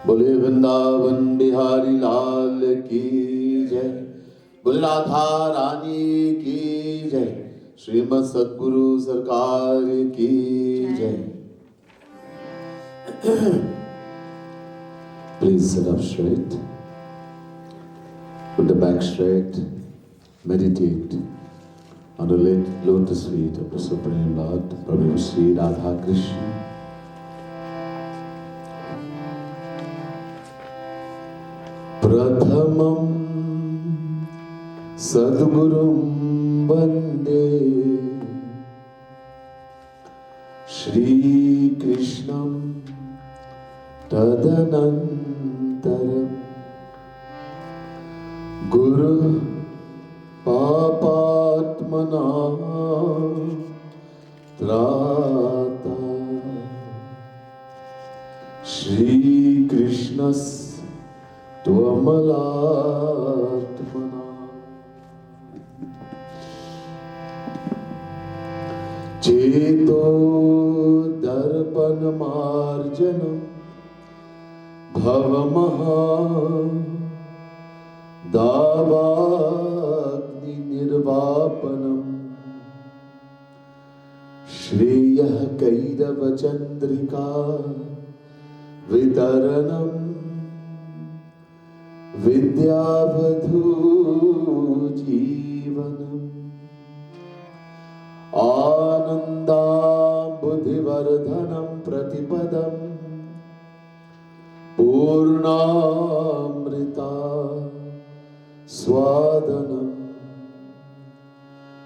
बोले वृंदावन बिहारी लाल की जय, बोले राधा रानी की जय, श्रीमद सद्गुरु सरकार की जय। Please sit up straight, put the back straight, meditate on the lotus feet of the Supreme Lord, Prabhu Sri Radha Krishna. Prathamam Sadgurum Vande Shri Krishnam Tadanantaram Guru Papatmana Trata Shri Krishnas Tvamalatmana Cheto Darpanamarjanam Bhavamaha Davagni Nirvapanam Shreyah Kairava Chandrika Vitaranam Vidyavadhu Jivanam Anandam Buddhivardhanam Pratipadam Purnamrita Swadanam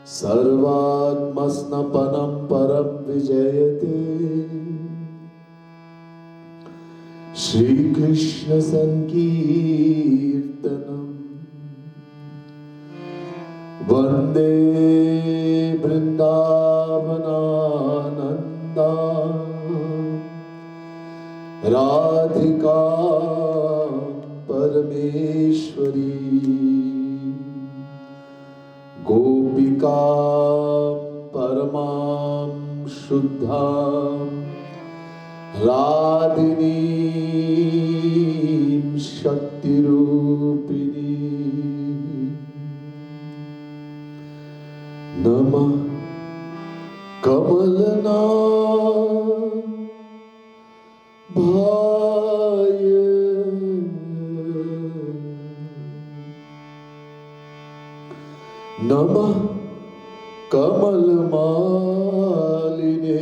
Sarvatmasnapanam Param Vijayate Shri Krishna Sankirtanam Vande Vrindavanananda Radhika Parameshwari Gopika Paramam Shuddham Radhini Shakti Rupini Namah Kamalana Bhaya Namah Kamalamaline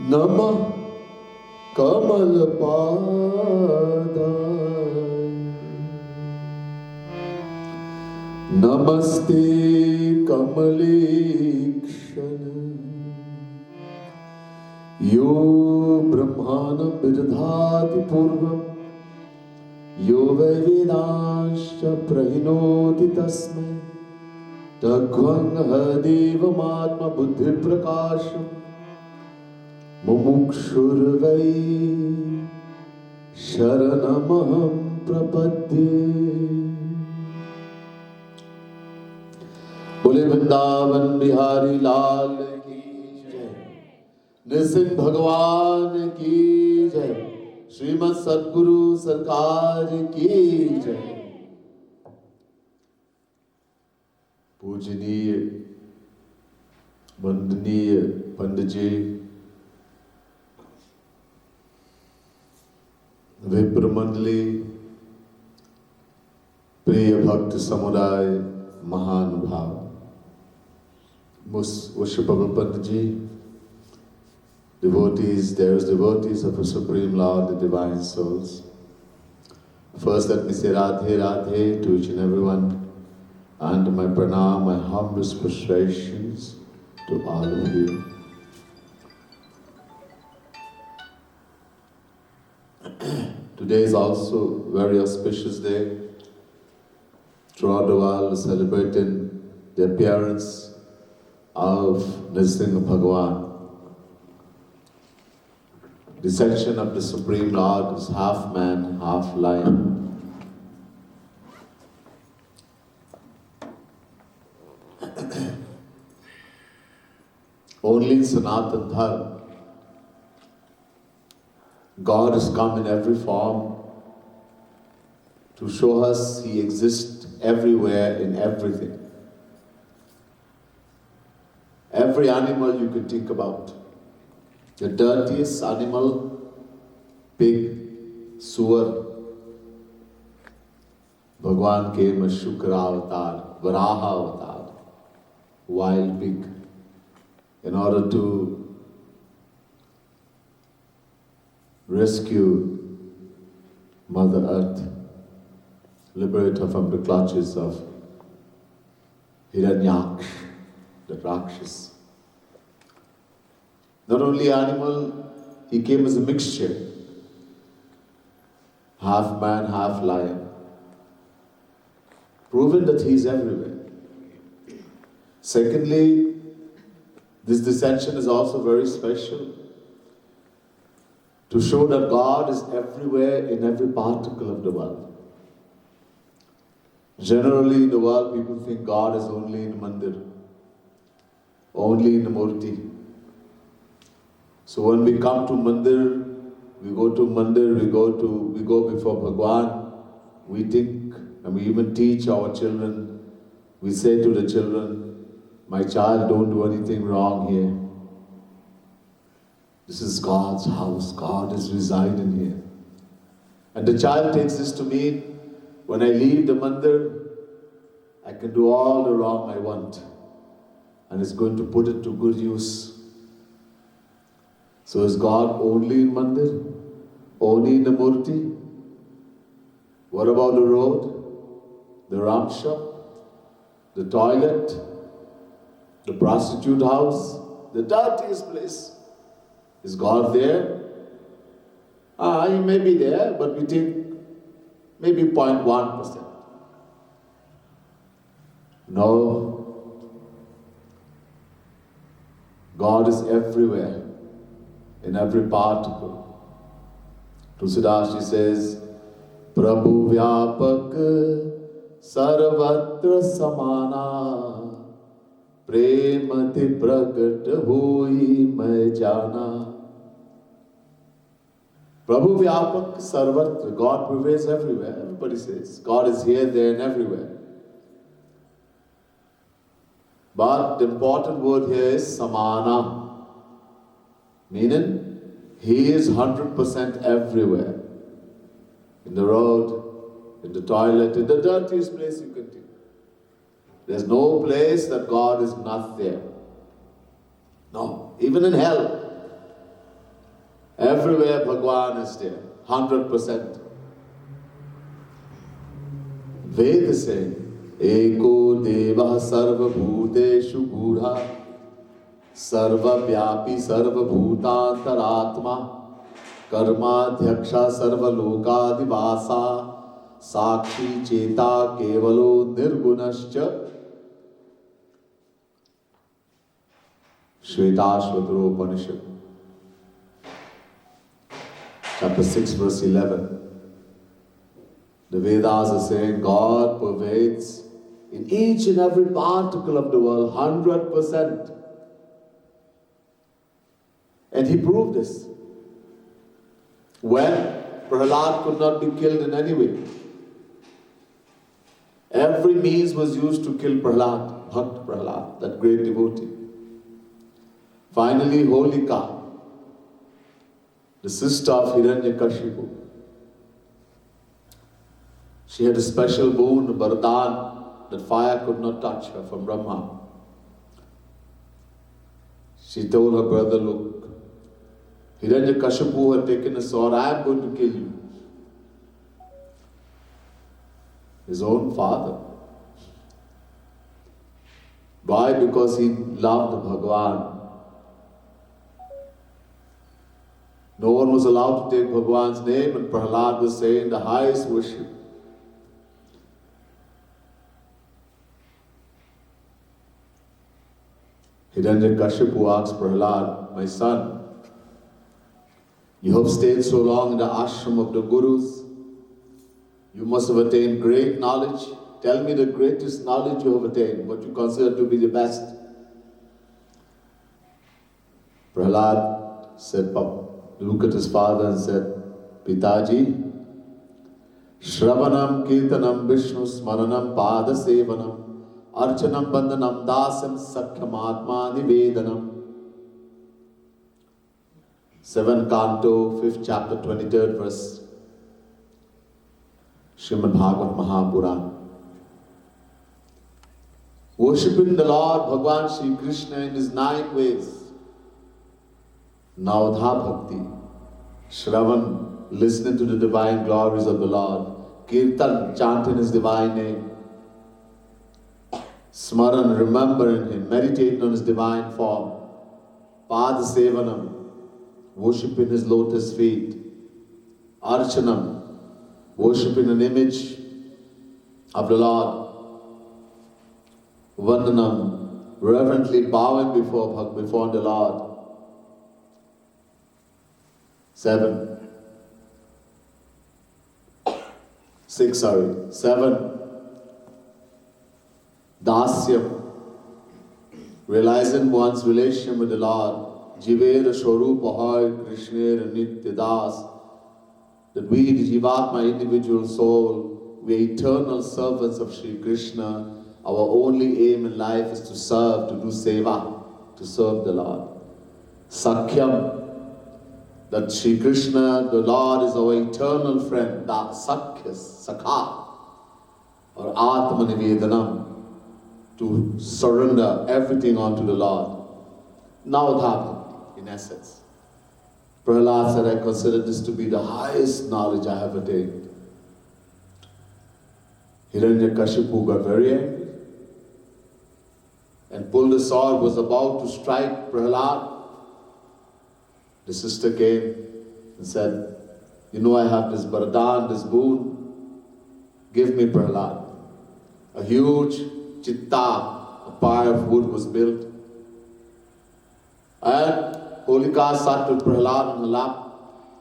Namah Kamalpadaya Namaste Kamalekshana Yo Brahmana Birdhati Purvam Yo Vedanascha Prahinoti Tasmai Takhvang Hadeva Matma Buddhi Prakasham Mumukshurvai Sharanamaham Prapadye बोले वृंदावन बिहारी लाल की जय, नृसिंह भगवान की जय, श्रीमद सद्गुरु सरकार की जय। पूजनीय वंदनीय पंडित जी, विप्र मंडली, प्रिय भक्त समुदाय, महानुभाव, most worshipable Panditji, devotees, dearest devotees of the Supreme Lord, the Divine Souls. First, let me say Radhe Radhe to each and everyone, and my pranam, my humblest prostrations to all of you. Today is also a very auspicious day. Throughout the world, celebrating the appearance of Nrsimha Bhagavan. The section of the Supreme Lord is half man, half lion. Only in Sanatana Dharma God has come in every form to show us He exists everywhere in everything. Every animal you can think about. The dirtiest animal, pig, sewer. Bhagwan came as Shukra avatar, Varaha avatar, wild pig, in order to rescue Mother Earth, liberate her from the clutches of Hiranyaksh, the Rakshas. Not only animal, he came as a mixture, half man, half lion, proven that he is everywhere. Secondly, this descension is also very special to show that God is everywhere in every particle of the world. Generally in the world, people think God is only in the mandir, only in the murti. So when we come to mandir, we go before Bhagwan, we think, and we even teach our children, we say to the children, my child, don't do anything wrong here. This is God's house, God is residing here. And the child takes this to mean, when I leave the mandir, I can do all the wrong I want. And it's going to put it to good use. So is God only in mandir? Only in the murti? What about the road? The ram shop? The toilet? The prostitute house? The dirtiest place? Is God there? He may be there, but we think maybe 0.1%. No. God is everywhere, in every particle. Tulsidas says, Prabhu Vyapak Sarvatra Samana Premati Prakat Hui Mai Jana. Prabhu Vyapak Sarvatra, God prevails everywhere. Everybody says, God is here, there and everywhere. But the important word here is Samana. Meaning, He is 100% everywhere. In the road, in the toilet, in the dirtiest place you can think. There's no place that God is not there. No, even in hell. Everywhere Bhagwan is there, 100%. Veda say, Eko Deva Sarva Bhuteshu Gudha Sarva Vyapi Sarva Bhutantaratma Karma Dhyaksha Sarva Lokadivasa Sakshi Cheta Kevalo Nirgunascha. Shvetashvatara Upanishad, chapter 6, verse 11. The Vedas are saying God pervades in each and every particle of the world, 100%. And He proved this. When Prahlad could not be killed in any way, every means was used to kill Prahlad, Bhakt Prahlad, that great devotee. Finally, Holika, the sister of Hiranyakashipu, she had a special boon, Vardhan, that fire could not touch her from Brahma. She told her brother, look, Hiranyakashipu had taken a sword, I am going to kill you. His own father. Why? Because he loved Bhagwan. No one was allowed to take Bhagwan's name, and Prahlad was saying the highest worship. Hiranyakashipu asked Prahlad, my son, you have stayed so long in the ashram of the Gurus. You must have attained great knowledge. Tell me the greatest knowledge you have attained, what you consider to be the best. Prahlad said, looked at his father and said, Pitaji, Shravanam Kirtanam Vishnu Smaranam Pada Sevanam Archanam Bandhanam Dasam Sakhyam Atma Nivedanam. 7th Canto, 5th chapter, 23rd verse, Srimad Bhagavad Mahapurana. Worshipping the Lord Bhagavan Shri Krishna in his 9 ways. Navadha Bhakti, Shravan, listening to the divine glories of the Lord. Kirtan, chanting his divine name. Smaran, remembering him, meditating on his divine form. Pada Sevanam, worshipping his lotus feet. Archanam, worshipping an image of the Lord. Vandanam, reverently bowing before the Lord. 7. Dasyam, realizing one's relation with the Lord. Jivera Swarupa Hoy Krishnera Nitya Das, that we, the Jivatma individual soul, we are eternal servants of Sri Krishna. Our only aim in life is to serve, to do seva, to serve the Lord. Sakhyam, that Sri Krishna, the Lord, is our eternal friend. That Sakhyas, Sakha, or Atma Nivedanam, to surrender everything unto the Lord. Navadha, in essence. Prahlad said, I consider this to be the highest knowledge I have attained. Hiranyakashipu got very angry and pulled the sword, was about to strike Prahlad. The sister came and said, you know, I have this Vardhan, this boon. Give me Prahlad. A huge chitta, a pyre of wood was built. And Holika sat with Prahlad on her lap,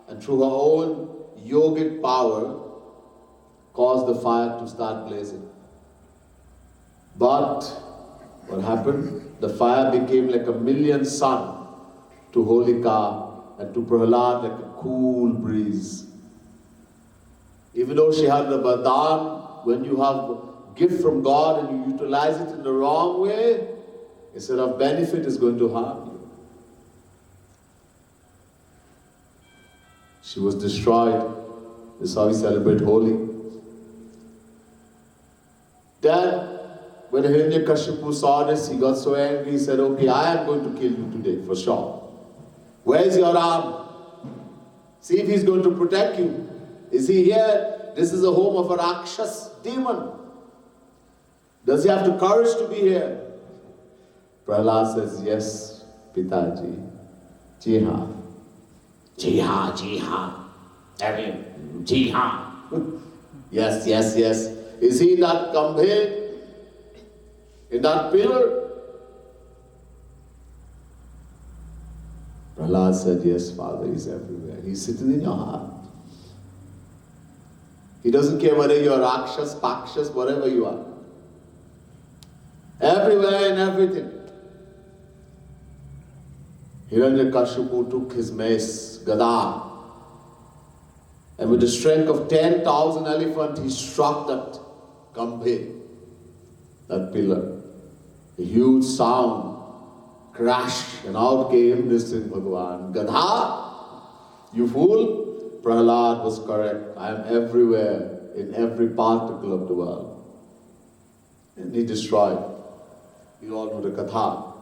and through her own yogic power caused the fire to start blazing. But what happened? The fire became like a million sun to Holika, and to Prahlad like a cool breeze. Even though she had the Vardhan, when you have a gift from God and you utilize it in the wrong way, instead of benefit, it's going to harm you. She was destroyed. This is how we celebrate Holi. Then, when Hiranyakashipu saw this, he got so angry, he said, okay, I am going to kill you today, for sure. Where's your arm? See if he's going to protect you. Is he here? This is the home of a Rakshas demon. Does he have the courage to be here? Prahlad says, yes, Pitaji. Ji haan. Ji haan, ji haan. Ji haan. Yes, yes, yes. Is he in that kambhe? In that pillar? Prahlad said, yes, Father, he's everywhere. He's sitting in your heart. He doesn't care whether you're Rakshas, Pakshas, whatever you are. Everywhere and everything. Hiranyakashipu took his mace, Gada, and with the strength of 10,000 elephants, he struck that kambhe, that pillar. A huge sound, crash, and out came this thing, Bhagavan. Gadha, you fool! Prahlad was correct. I am everywhere, in every particle of the world. And he destroyed. You all know the Katha.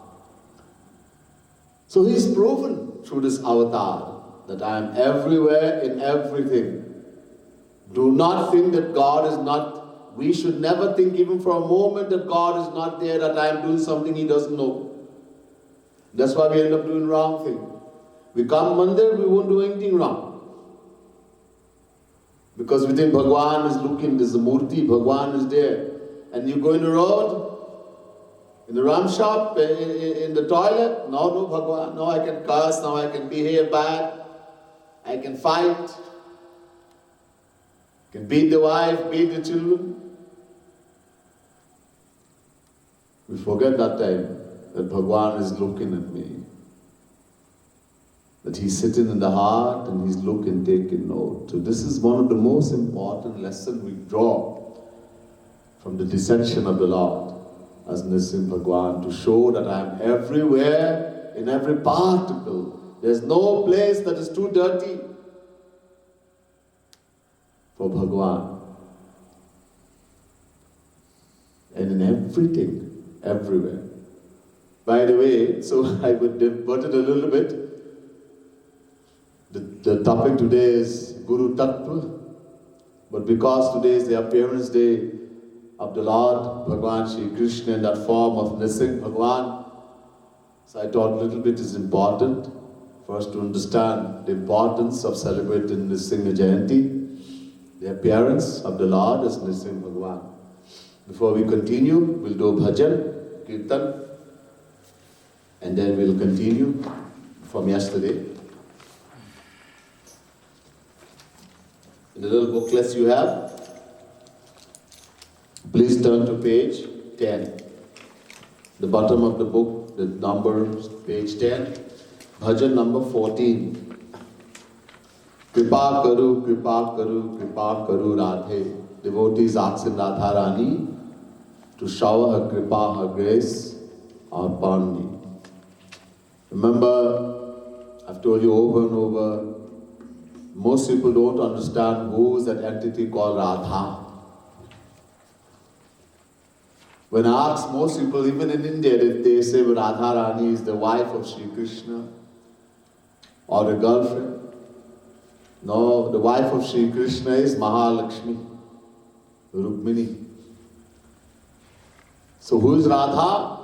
So he's proven through this avatar that I am everywhere in everything. Do not think that God is not, we should never think even for a moment that God is not there, that I am doing something He doesn't know. That's why we end up doing wrong thing. We come mandir, we won't do anything wrong. Because within Bhagwan is looking, there's a murti, Bhagwan is there. And you go in the road, in the ram shop, in the toilet, no Bhagwan, no, I can curse, now I can behave bad, I can fight, can beat the wife, beat the children. We forget that time that Bhagwan is looking at me. that he's sitting in the heart and he's looking, taking note. So this is one of the most important lessons we draw from the descension of the Lord as Nisim Bhagwan, to show that I am everywhere, in every particle. There's no place that is too dirty for Bhagwan. And in everything, everywhere. By the way, so I would divert it a little bit. The topic today is Guru Tattva. But because today is the appearance day of the Lord Bhagwan Shri Krishna in that form of Nising Bhagwan, so I thought a little bit is important for us to understand the importance of celebrating Nising Jayanti, the appearance of the Lord as Nising Bhagwan. Before we continue, we'll do bhajan, kirtan, and then we'll continue from yesterday. In the little booklets you have, please turn to page 10. The bottom of the book, the number, page 10, bhajan number 14. Kripa karu, kripa karu, kripa karu Radhe. Devotees asking Radha Rani to shower her kripa, her grace upon me. Remember, I've told you over and over, most people don't understand who is that entity called Radha. When I ask most people, even in India, if they say Radha Rani is the wife of Sri Krishna or the girlfriend, no, the wife of Sri Krishna is Mahalakshmi, Rukmini. So who is Radha?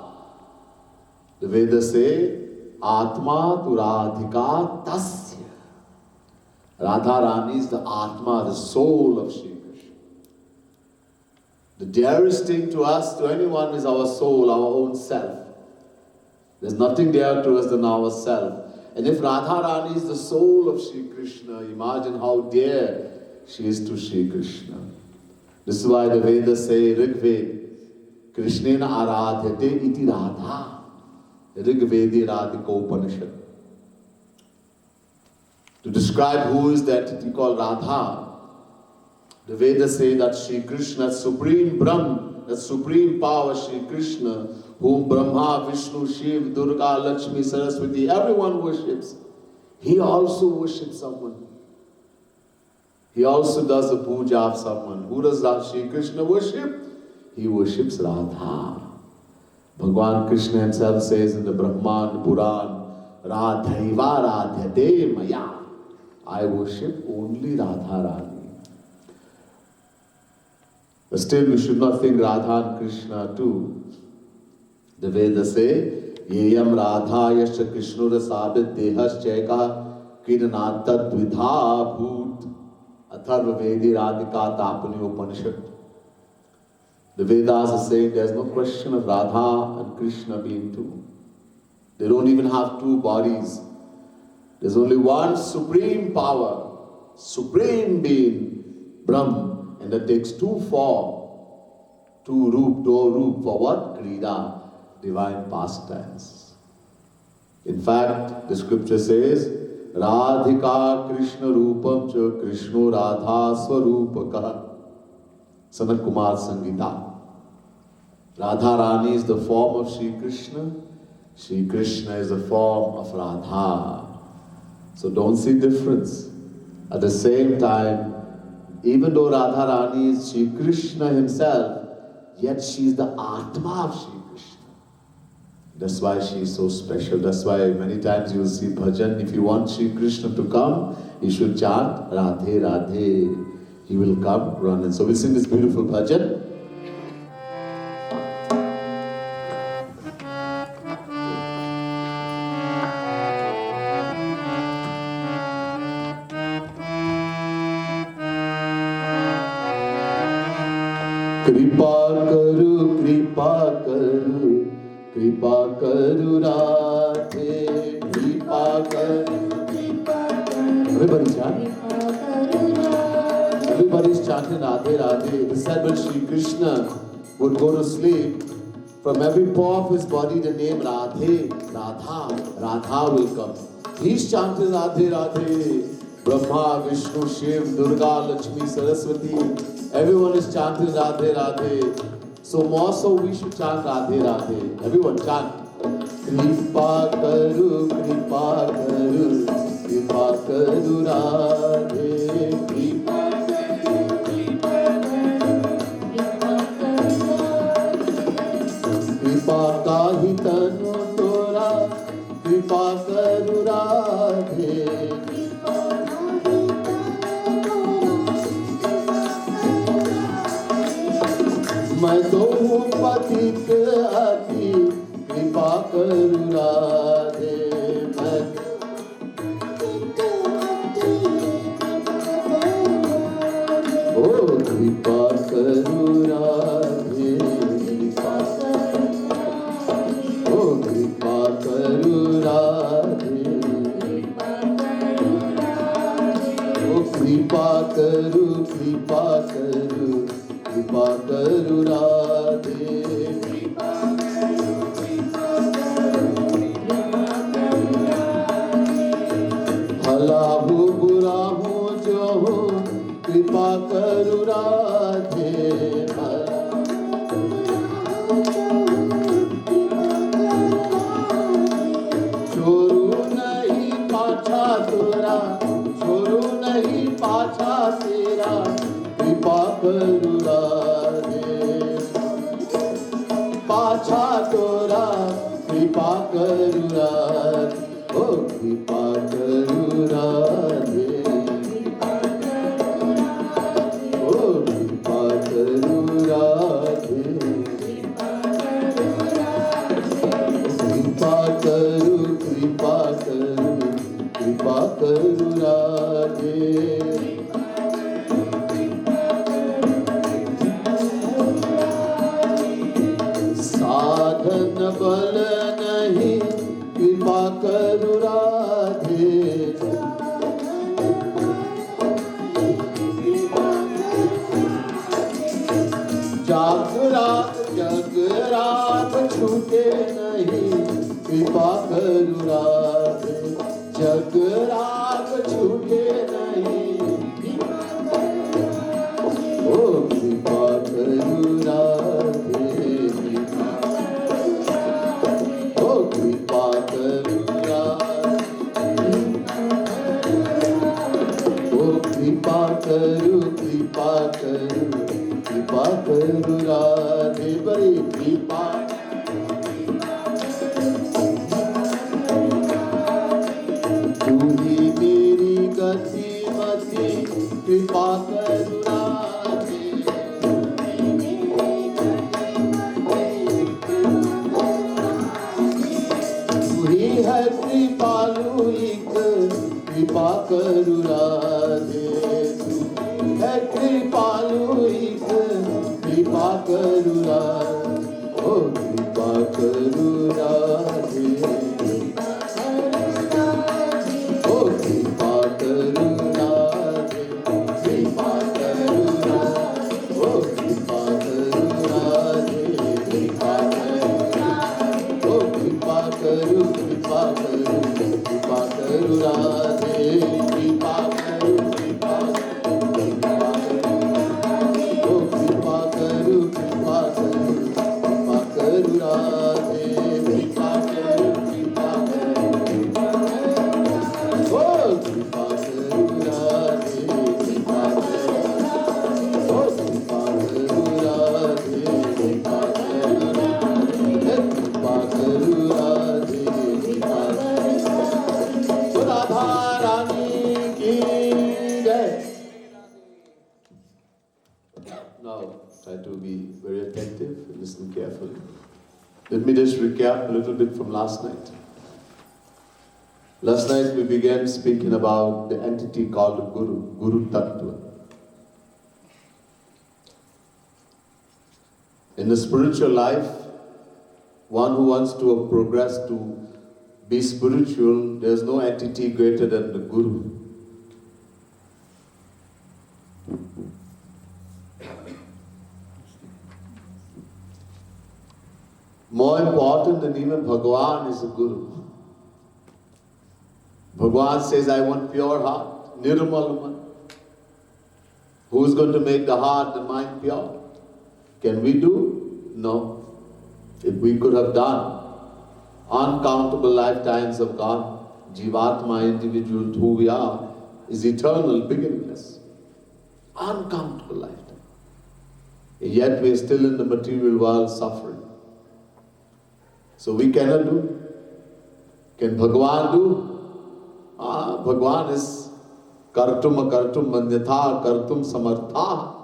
The Vedas say, Atma tu Radhika tasya. Radha Rani is the Atma, the soul of Sri Krishna. The dearest thing to us, to anyone, is our soul, our own self. There's nothing dear to us than ourself. And if Radha Rani is the soul of Sri Krishna, imagine how dear she is to Sri Krishna. This is why the Vedas say, Rig Ved, Krishnena aradhyate iti Radha. Rig Vedi Radhika Upanishad. To describe who is that entity called Radha, the Vedas say that Sri Krishna, supreme Brahm, that supreme power, Sri Krishna, whom Brahma, Vishnu, Shiv, Durga, Lakshmi, Saraswati, everyone worships. He also worships someone. He also does the puja of someone. Who does Sri Krishna worship? He worships Radha. Bhagwan Krishna himself says in the Brahman Puran, Radhaiva Radhyate Maya. I worship only Radha Rani. But still we should not think Radha and Krishna too. The Vedas say, Yeyam Radha Yasha Krishnura Sabit Dehas Cheka Kirnata Dvidha Bhut Atharva Vedi Radhika Tapani Upanishad. The Vedas are saying there's no question of Radha and Krishna being two. They don't even have two bodies. There's only one supreme power, supreme being, Brahm, and that takes two form, two roop, do roop, for what? Krida, divine pastimes. In fact, the scripture says, Radhika Krishna Rupam cha Krishno Radha Swarupaka. Sanat Kumar Sangita. Radha Rani is the form of Sri Krishna. Sri Krishna is the form of Radha. So don't see difference. At the same time, even though Radha Rani is Sri Krishna himself, yet she is the Atma of Sri Krishna. That's why she is so special. That's why many times you will see bhajan. If you want Sri Krishna to come, you should chant Radhe Radhe. He will come, run. And so we'll sing this beautiful bhajan. Kripa karu, kripa karu, kripa karu Radhe, kripa karu, kripa karu. Everybody chant. Everybody's chanting Radhe Radhe. It is said when Sri Krishna would go to sleep, from every pore of his body the name Radhe, Radha, Radha will come. He's chanting Radhe Radhe. Brahma, Vishnu, Shiv, Durga, Lakshmi, Saraswati. Everyone is chanting Radhe Radhe. So more so we should chant Radhe Radhe. Everyone chant. Kripa karu, kripa karu, kripa karu Radhe. Kripa karu, kripa karu, kripa kahi tanu tora, kripa karu Radhe. मैं तो हूँ पतित अति कृपा करू राधे मैं ओ कृपा करू राधे ओ कृपा करू राधे ओ कृपा करू कृपा करू राधे भला हूँ बुरा हूँ जो हूँ कृपा करू राधे छोरू नहीं पाछा तोरा छोरू नहीं पाछा तेरा कृपा करू पाछा तोरा कृपा करू राधे ओ कृपा करू राधे ओ कृपा करू राधे कृपा करू राधे साधन बल नहीं कृपा करू राधे जगरात छूटे नहीं कृपा करू राधे जगरात छूटे नहीं ओ कृपा करू राधे ओ कृपा करू राधे ओ कृपा करू राधे बड़ी कृपा तू ही मेरी गति मति कृपा करू राधे तू ही है कृपालु एक कृपा करू राधे है कृपालु एक कृपा करू राधे ओ कृपा करू राधे ओ कृपा करू राधे कृपा करू राधे ओ कृपा करू राधे कृपा करू ओ कृपा करू राधे कृपा करू Now, try to be very attentive and listen carefully. Let me just recap a little bit from last night. Last night we began speaking about the entity called Guru, Guru Tattva. In the spiritual life, one who wants to progress to be spiritual, there's no entity greater than the Guru. More important than even Bhagavan is a Guru. Bhagwan says, I want pure heart, nirmal man. Who is going to make the heart and mind pure? Can we do? No. If we could have done uncountable lifetimes of God, Jivatma, individual, who we are, is eternal, beginningless. Uncountable lifetime. And yet we are still in the material world suffering. So we cannot do. Can Bhagwan do? Bhagwan is kartum akartum manyatha kartum samartha.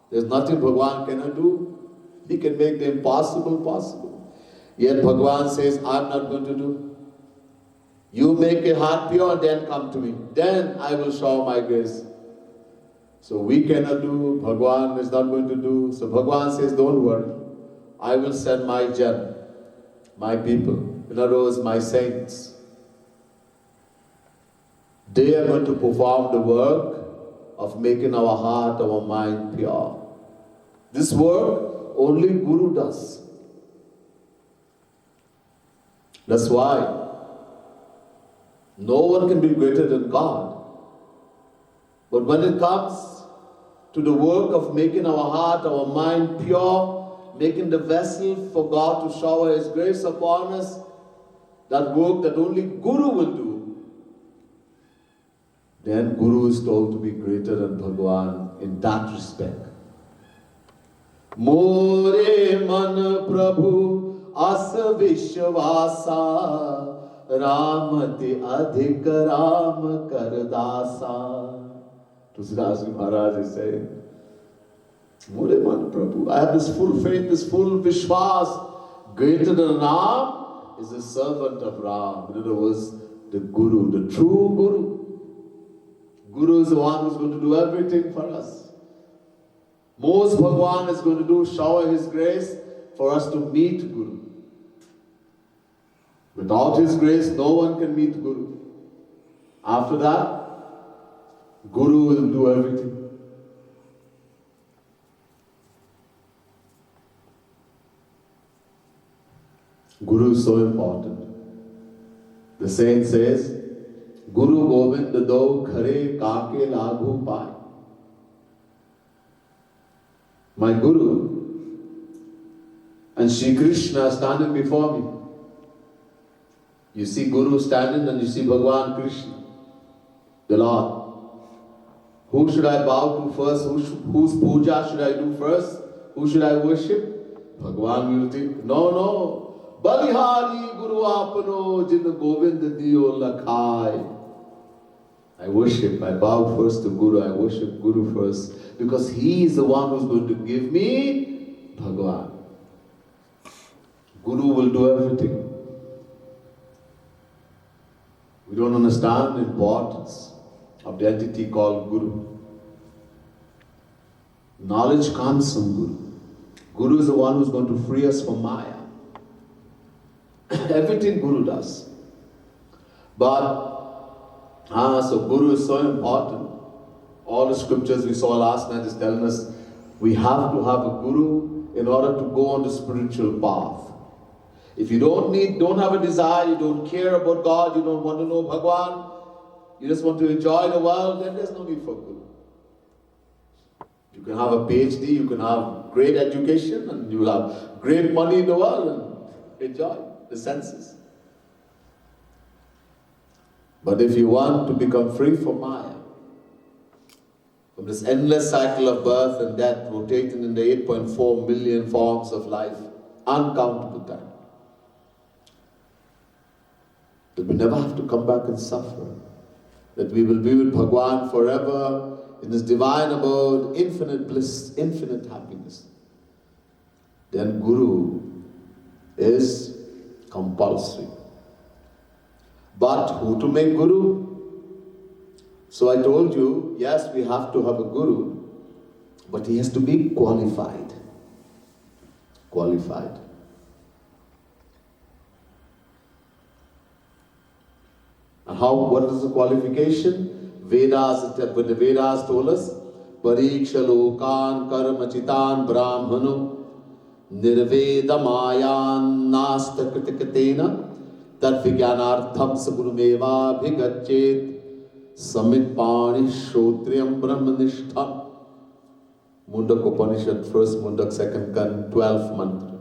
There's nothing Bhagwan cannot do. He can make the impossible possible. Yet Bhagwan says, I'm not going to do. You make a heart pure, then come to me. Then I will show my grace. So we cannot do, Bhagwan is not going to do. So Bhagwan says, don't worry. I will send my jan, my people. In other words, my saints. They are going to perform the work of making our heart, our mind pure. This work only Guru does. That's why no one can be greater than God. But when it comes to the work of making our heart, our mind pure, making the vessel for God to shower His grace upon us, that work that only Guru will do, then Guru is told to be greater than Bhagwan in that respect. More man Prabhu as Vishwasa Ramati adhik Ram Kardasa. Tulsidas Maharaj is saying, More man Prabhu, I have this full faith, this full Vishwas. Greater than Ram is the servant of Ram. In other words, the Guru, the true Guru. Guru is the one who's going to do everything for us. Most Bhagwan is going to do, shower His grace for us to meet Guru. Without His grace, no one can meet Guru. After that, Guru will do everything. Guru is so important. The saint says, Guru Govind do khare kake laghu pai. My Guru and Shri Krishna standing before me. You see Guru standing and you see Bhagwan Krishna, the Lord. Who should I bow to first? Whose puja should I do first? Who should I worship? Bhagwan will think, no. Balihari Guru apano jin Govind diyo lakhai. I worship, I bow first to Guru, I worship Guru first, because he is the one who's going to give me Bhagwan. Guru will do everything. We don't understand the importance of the entity called Guru. Knowledge comes from Guru. Guru is the one who's going to free us from Maya. Everything Guru does. But so Guru is so important. All the scriptures we saw last night is telling us we have to have a Guru in order to go on the spiritual path. If you don't have a desire, you don't care about God, you don't want to know Bhagwan, you just want to enjoy the world, then there's no need for Guru. You can have a PhD, you can have great education, and you will have great money in the world and enjoy the senses. But if you want to become free from Maya, from this endless cycle of birth and death, rotating in the 8.4 million forms of life, uncountable time, that we never have to come back and suffer, that we will be with Bhagwan forever in this divine abode, infinite bliss, infinite happiness, then Guru is compulsory. But who to make Guru? So I told you, yes, we have to have a Guru, but he has to be qualified. Qualified. And what is the qualification? Vedas, when the Vedas told us, Pariksha lokan karmachitan brahmano nirvedamayan nasta kritikatena Tat Vijnanartham Sagurumeva Bhigachet Samit Pani Shrotriyam Brahmanishtham. Mundak Upanishad, first Mundak, second Kan, 12th mantra.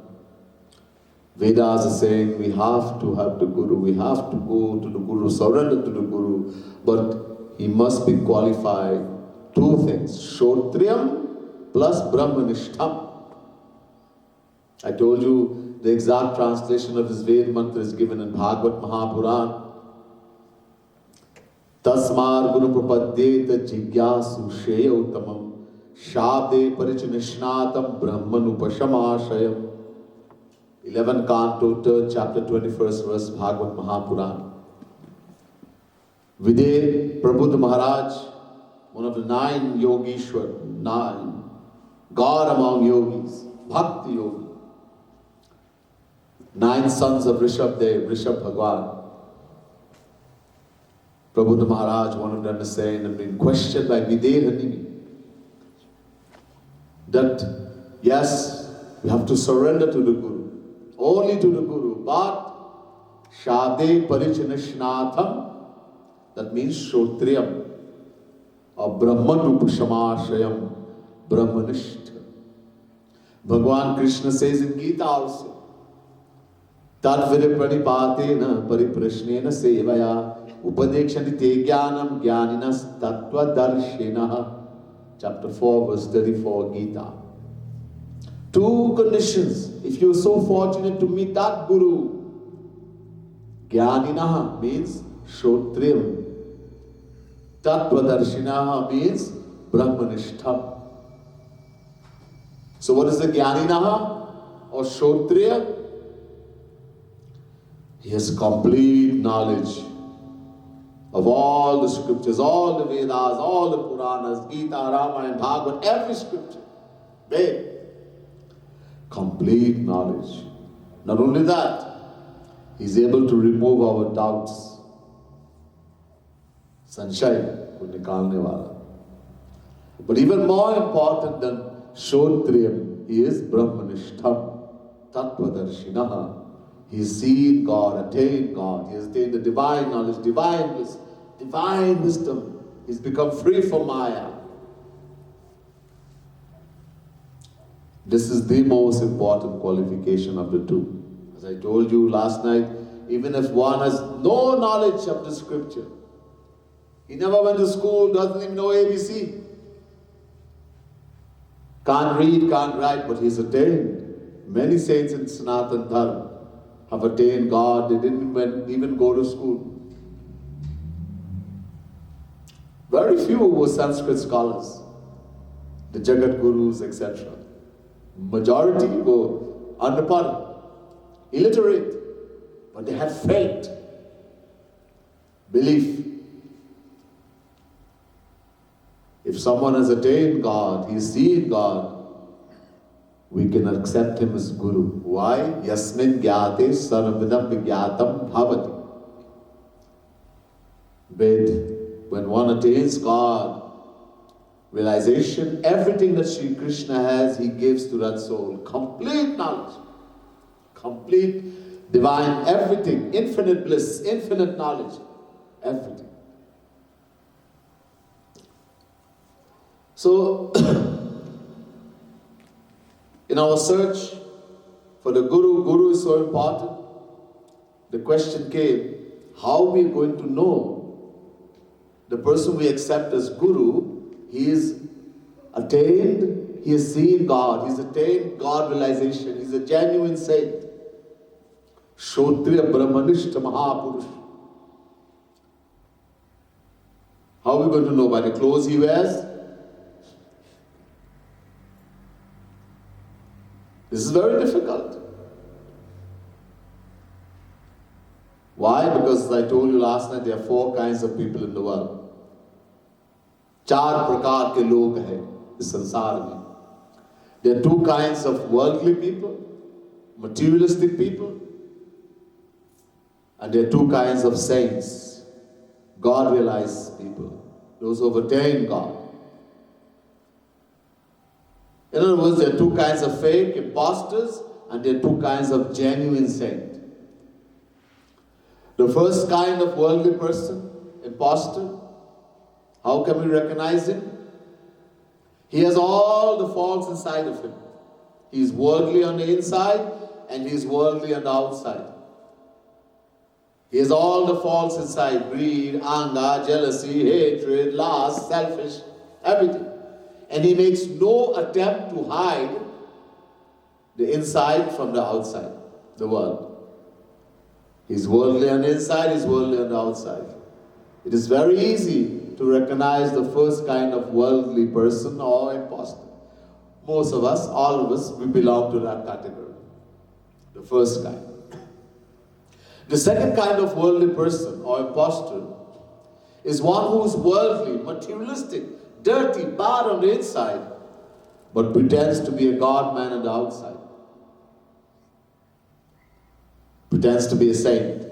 Vedas are saying we have to have the Guru, we have to go to the Guru, surrender to the Guru, but he must be qualified. Two things, Shrotriyam plus Brahmanishtham. I told you the exact translation of this Ved mantra is given in Bhagavad Mahapuran. Tasmar Guru Prapadyeta Jigyasu Sheya Uttamam Shabde Parichanishnatam Brahman Upashamashayam. 11th Canto, 3rd chapter, 21st verse, Bhagavad Mahapuran. Videh Prabhupada Maharaj, one of the 9 Yogishwar, 9, God among yogis, Bhakti Yogi. 9 sons of Rishabdev, Rishabh Bhagwan. Prabhupada Maharaj, one of them is saying, and being questioned by Videhanini, that yes, we have to surrender to the Guru. Only to the Guru, but Shade Parichanishnatham, that means Shrotriyam, or Brahman Upashamashayam, Brahmanishta. Bhagwan Krishna says in Gita also, Tadvire Pranipatena Pariprashnena Sevaya Upadekshani Te Jnanam Jnaninas Tattva Darshenaha. Chapter 4 verse 34 Gita. 2 conditions. If you are so fortunate to meet that Guru, Jnaninaha means Shrotriyam. Tattvadarshinaha means Brahmanishtham. So what is the Jnaninaha or Shrotriya? He has complete knowledge of all the scriptures, all the Vedas, all the Puranas, Gita, Ramayana, Bhagavad, every scripture. Ved. Complete knowledge. Not only that, he is able to remove our doubts. Sanshay, ko nikalne wala. But even more important than Shrotriyam, he is Brahmanishtham, Tattvadarshinaha. He has seen God, attained God. He has attained the divine knowledge, divine wisdom. He's become free from Maya. This is the most important qualification of the 2. As I told you last night, even if one has no knowledge of the scripture, he never went to school, doesn't even know ABC, can't read, can't write, but he's attained. Many saints in Sanatana Dharma have attained God. They didn't even go to school. Very few were Sanskrit scholars, the Jagat Gurus, etc. Majority were unpad, illiterate, but they had faith, belief. If someone has attained God, he has seen God, we can accept him as Guru. Why? Yasmin jnate sarvadam vijnatam bhavati. When one attains God, realization, everything that Sri Krishna has, he gives to that soul. Complete knowledge, complete divine, everything, infinite bliss, infinite knowledge, everything. So, in our search for the Guru is so important. The question came, how we are going to know the person we accept as Guru? He is attained, he has seen God, he's attained God realization, he's a genuine saint. Shrotriya Brahmanishta Mahapurush. How are we going to know? By the clothes he wears? This is very difficult. Why? Because as I told you last night, there are 4 kinds of people in the world. 4 प्रकार के लोग हैं इस संसार में. There are 2 kinds of worldly people, materialistic people, and there are 2 kinds of saints, God-realized people, those who have attained God. In other words, there are 2 kinds of fake imposters, and there are 2 kinds of genuine saints. The first kind of worldly person, imposter, how can we recognize him? He has all the faults inside of him. He is worldly on the inside and he is worldly on the outside. He has all the faults inside: greed, anger, jealousy, hatred, lust, selfish, everything. And he makes no attempt to hide the inside from the outside, the world. He's worldly on the inside, he's worldly on the outside. It is very easy to recognize the first kind of worldly person or imposter. Most of us, all of us, we belong to that category. The first kind. The second kind of worldly person or imposter is one who is worldly, materialistic, dirty, bad on the inside, but pretends to be a God man on the outside. Pretends to be a saint.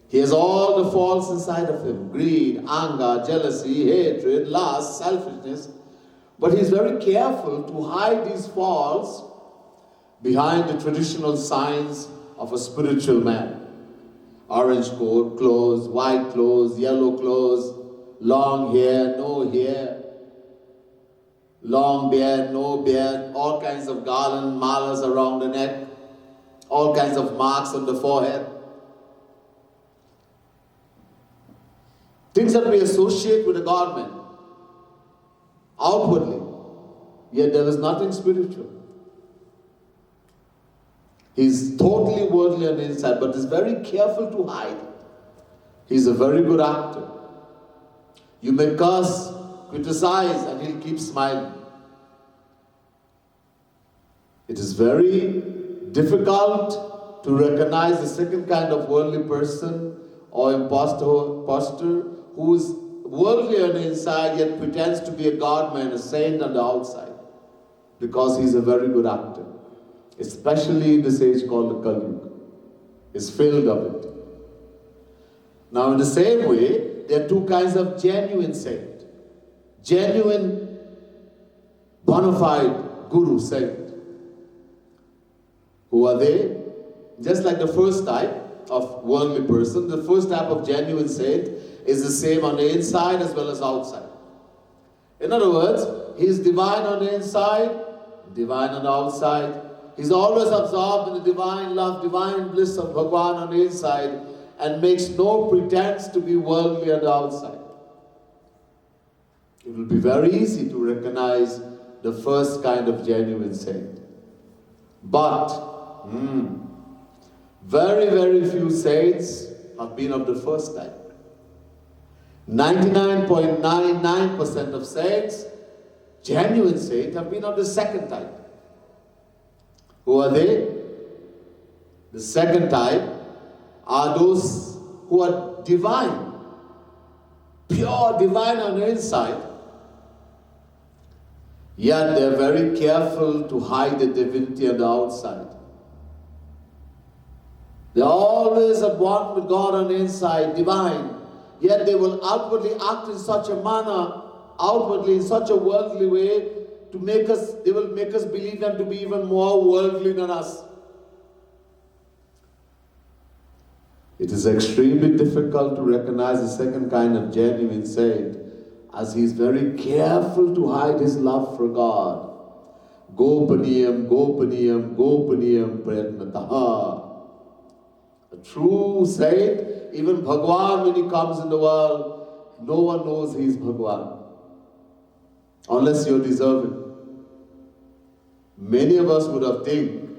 He has all the faults inside of him: greed, anger, jealousy, hatred, lust, selfishness. But he's very careful to hide these faults behind the traditional signs of a spiritual man. Orange coat, clothes, white clothes, yellow clothes, long hair, no hair, long beard, no beard, all kinds of garland, malas around the neck, all kinds of marks on the forehead. Things that we associate with a God-man outwardly, yet there is nothing spiritual. He's totally worldly on the inside, but is very careful to hide. He's a very good actor. You may curse, criticize, and he'll keep smiling. It is very difficult to recognize the second kind of worldly person or imposter who is worldly on the inside yet pretends to be a God-man, a saint on the outside, because he's a very good actor. Especially in this age called the Kali Yuga. Is filled of it. Now in the same way, there are two kinds of genuine saint. Genuine, bona fide guru saint. Who are they? Just like the first type of worldly person, the first type of genuine saint is the same on the inside as well as outside. In other words, he is divine on the inside, divine on the outside. He's always absorbed in the divine love, divine bliss of Bhagwan on the inside and makes no pretense to be worldly on the outside. It will be very easy to recognize the first kind of genuine saint. But very, very few saints have been of the first type. 99.99% of saints, genuine saints, have been of the second type. Who are they? The second type are those who are divine, pure divine on the inside, yet they're very careful to hide the divinity on the outside. They're always at one with God on the inside, divine, yet they will outwardly act in such a manner, outwardly in such a worldly way, to make us, they will make us believe them to be even more worldly than us. It is extremely difficult to recognize the second kind of genuine saint, as he is very careful to hide his love for God. Gopaniyam, gopaniyam, gopaniyam prayatnataha. A true saint, even Bhagwan, when he comes in the world, no one knows he is Bhagwan, unless you're deserving. Many of us would have think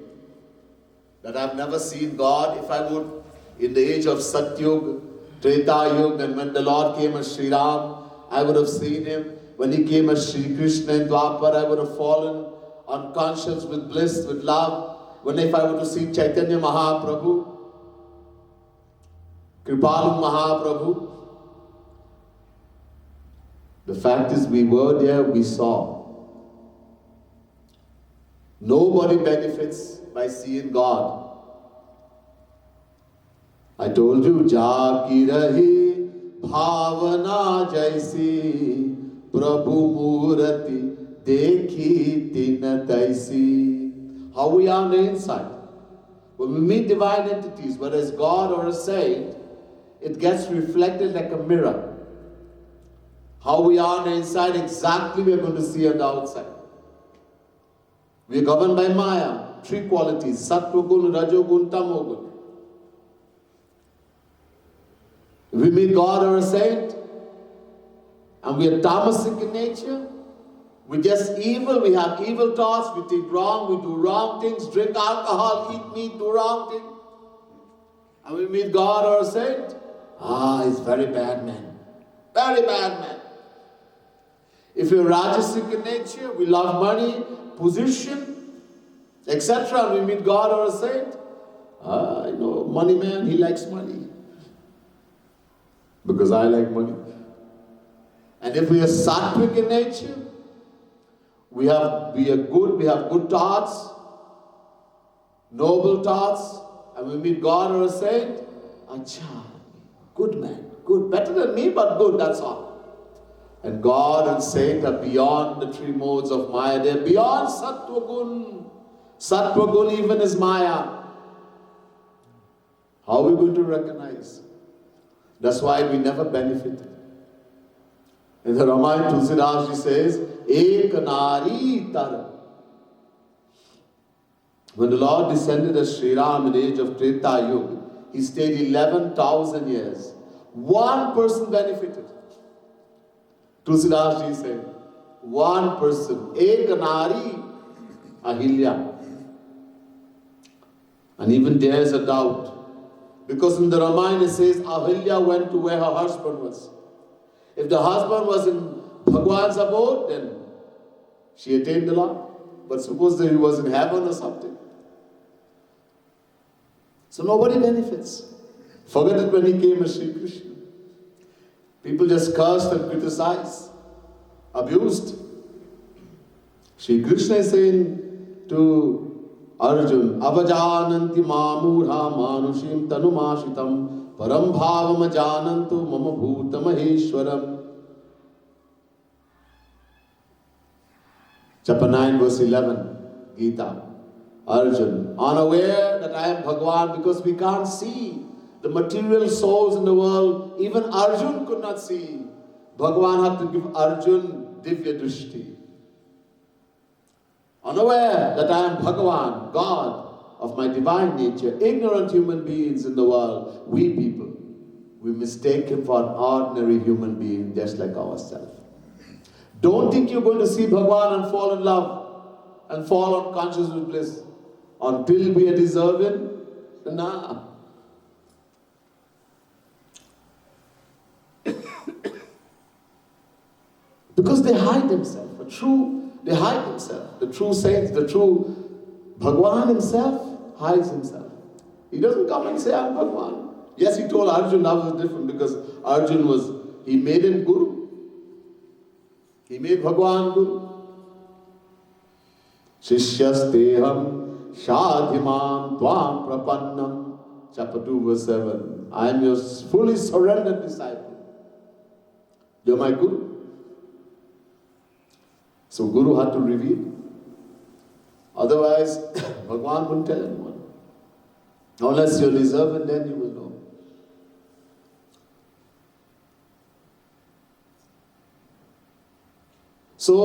that I've never seen God. If I would, in the age of Satyug, Treta Yuga, and when the Lord came as Sri Ram, I would have seen him. When he came as Sri Krishna in Dwapar, I would have fallen unconscious with bliss, with love. When if I were to see Chaitanya Mahaprabhu, Kripalu Mahaprabhu, the fact is we were there, we saw. Nobody benefits by seeing God. I told you, Ja ki rahi bhavana jaisi, Prabhu murati dekhi tina taisi. How we are on the inside. When we meet divine entities, whether it's God or a saint, it gets reflected like a mirror. How we are on the inside, exactly we are going to see on the outside. We are governed by Maya, three qualities, Sattva Gun, Rajo Gun, Tamo Gun. If we meet God or a saint, and we are tamasic in nature, we're just evil, we have evil thoughts, we think wrong, we do wrong things, drink alcohol, eat meat, do wrong things. And we meet God or a saint, he's very bad man. Very bad man. If we're rajasic in nature, we love money, position, etc., and we meet God or a saint, I know, money man, he likes money. Because I like money. And if we are sattvic in nature, we have good thoughts, noble thoughts, and we meet God or a saint, acha, good man, good, better than me, but good, that's all. And God and saint are beyond the three modes of Maya. They're beyond Sattva Gun. Sattva Gun even is Maya. How are we going to recognize? That's why we never benefited. In the Ramayana, Tulsidas says, Ek Nari Tar. When the Lord descended as Sri Ram in the age of Treta Yuga, he stayed 11,000 years. One person benefited. Tulsidas said, one person, Ek Nari, Ahilya. And even there is a doubt. Because in the Ramayana it says, Ahilya went to where her husband was. If the husband was in Bhagwan's abode, then she attained the Lord. But suppose that he was in heaven or something. So nobody benefits. Forget it when he came as Sri Krishna. People just cursed and criticized, abused. Sri Krishna is saying to Arjun, Avajananti mamurha manushim tanumashitam param bhavam ajanantu mama bhuta maheshwaram. Chapter 9 verse 11, Gita. Arjun, unaware that I am Bhagwan, because we can't see the material souls in the world, even Arjun could not see. Bhagwan had to give Arjun Divya Drishti. Unaware that I am Bhagwan, God of my divine nature, ignorant human beings in the world, we people, we mistake him for an ordinary human being just like ourselves. Don't think you're going to see Bhagwan and fall in love and fall on consciousness bliss until we are deserving. Nah. Because they hide themselves. They hide themselves. The true saints, the true Bhagwan himself hides himself. He doesn't come and say, I'm Bhagwan. Yes, he told Arjun love was different because Arjun he made him Guru. He made Bhagwan Guru. Shishyasteham shadhimam tvam prapannam. Chapter 2 verse 7. I am your fully surrendered disciple. You're my Guru. So Guru had to reveal. Otherwise, Bhagwan wouldn't tell anyone. Unless you're deserving, then you will know. So,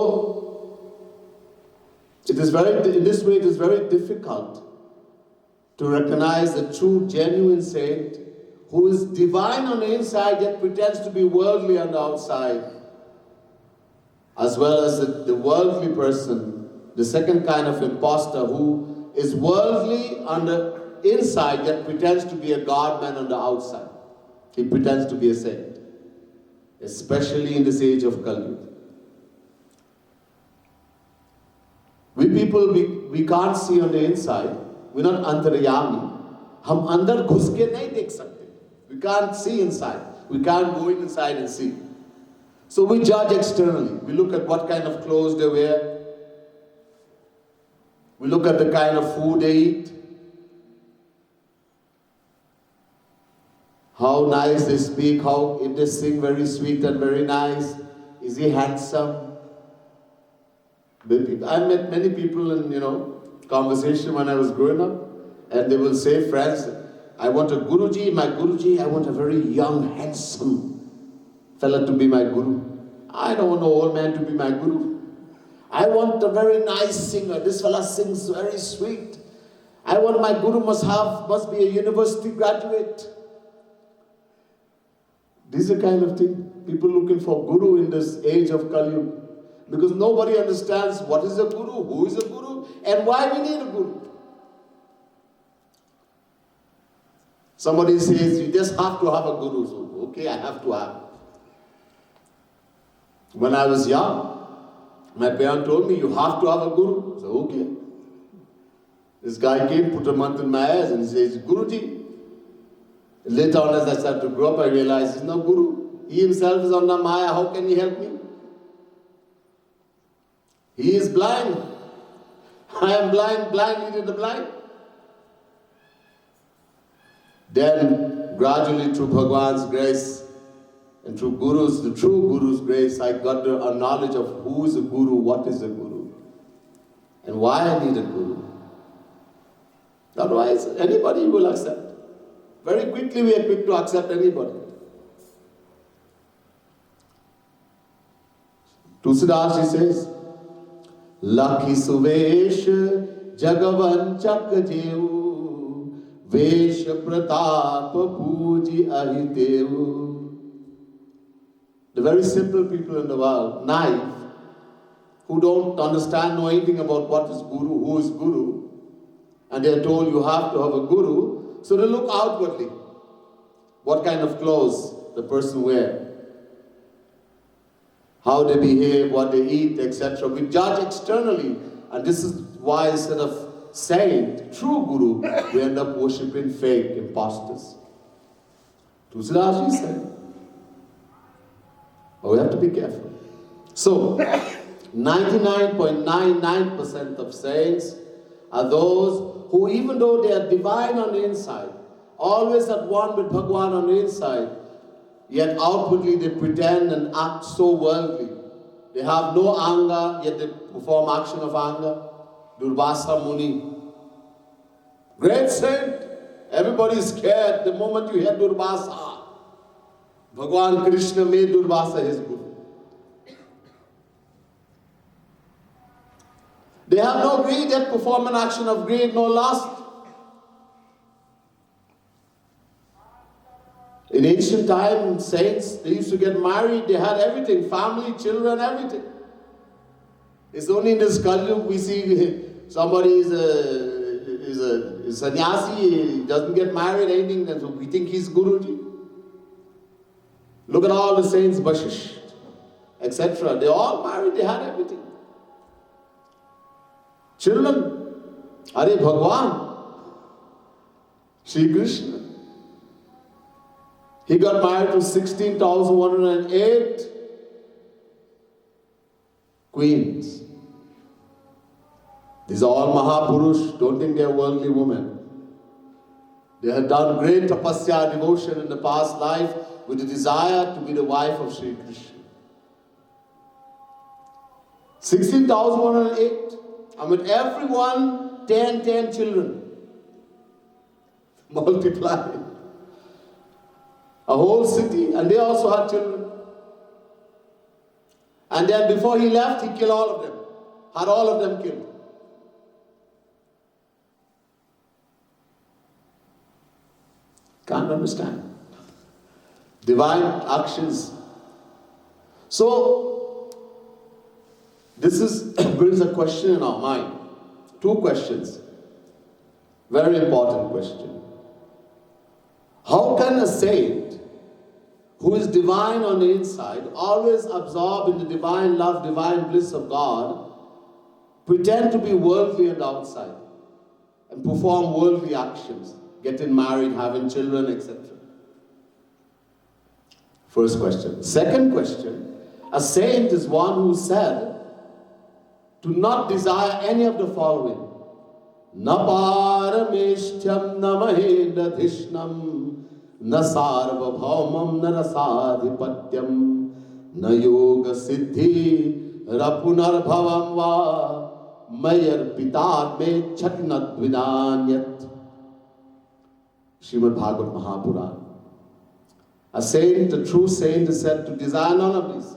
in this way, it is very difficult to recognize the true, genuine saint who is divine on the inside yet pretends to be worldly on the outside. As well as the worldly person, the second kind of imposter who is worldly on the inside yet pretends to be a God man on the outside. He pretends to be a saint, especially in this age of Kali Yuga. We people, we can't see on the inside. We're not antaryami. Hum andar ghus ke nahi dekh sakte. We can't see inside. We can't go inside and see. So we judge externally. We look at what kind of clothes they wear. We look at the kind of food they eat. How nice they speak, if they sing very sweet and very nice. Is he handsome? I met many people in, conversation when I was growing up. And they will say, friends, I want a Guruji, my Guruji, I want a very young, handsome fella to be my Guru. I don't want an old man to be my Guru. I want a very nice singer. This fella sings very sweet. I want my Guru must be a university graduate. This is the kind of thing. People looking for Guru in this age of Kali Yuga. Because nobody understands what is a Guru, who is a Guru, and why we need a Guru. Somebody says, you just have to have a Guru. So, okay, I have to have. When I was young, my parents told me, you have to have a Guru. So, okay. This guy came, put a month in my eyes, and he says, Guruji. Later on, as I started to grow up, I realized he's no Guru. He himself is on the Maya. How can he help me? He is blind. I am blind, blind leading the blind. Then, gradually, through Bhagwan's grace and through Guru's, the true Guru's grace, I got a knowledge of who is a Guru, what is a Guru, and why I need a Guru. Otherwise, anybody will accept. Very quickly, we are quick to accept anybody. Tulsidas, he says, Lakhi Suvesh Jagavan Chakjevu Vesh Pratap Puji Ahitevu. The very simple people in the world, naive, who don't understand, know anything about what is Guru, who is Guru, and they are told you have to have a Guru, so they look outwardly. What kind of clothes the person wears, how they behave, what they eat, etc. We judge externally, and this is why instead of saying true Guru, we end up worshipping fake imposters. Tulsidas said. But we have to be careful. So, 99.99% of saints are those who, even though they are divine on the inside, always at one with Bhagwan on the inside, yet outwardly they pretend and act so worldly. They have no anger, yet they perform action of anger. Durvasa Muni. Great saint. Everybody is scared the moment you hear Durvasa. Bhagwan Krishna made Durvasa his Guru. They have no greed, yet perform an action of greed, no lust. In ancient times, saints, they used to get married, they had everything, family, children, everything. It's only in this Kali Yuga we see somebody is a sannyasi, he doesn't get married, anything, and so we think he's Guruji. Look at all the saints, Vashisht, etc. They all married, they had everything. Children, Hare Bhagwan, Shri Krishna. He got married to 16,108 queens. These are all Mahapurush, don't think they are worldly women. They had done great tapasya, devotion in the past life with the desire to be the wife of Sri Krishna. 16,108. And with everyone, 10 children. Multiply. A whole city, and they also had children. And then before he left, he killed all of them. Had all of them killed. Can't understand. Divine actions. So, this brings a question in our mind. Two questions. Very important question. How can a saint who is divine on the inside, always absorbed in the divine love, divine bliss of God, pretend to be worldly on the outside and perform worldly actions, getting married, having children, etc.? First question. Second question, a saint is one who said to not desire any of the following. Na parameshtyam na mahedadhishnam na sarvabhaumam na rasadhipatyam na yoga siddhi rapunarbhavam va mayar pitad me chatnadvidanyat. Srimad Bhagavad Mahapurana. A saint, a true saint, is said to desire none of these.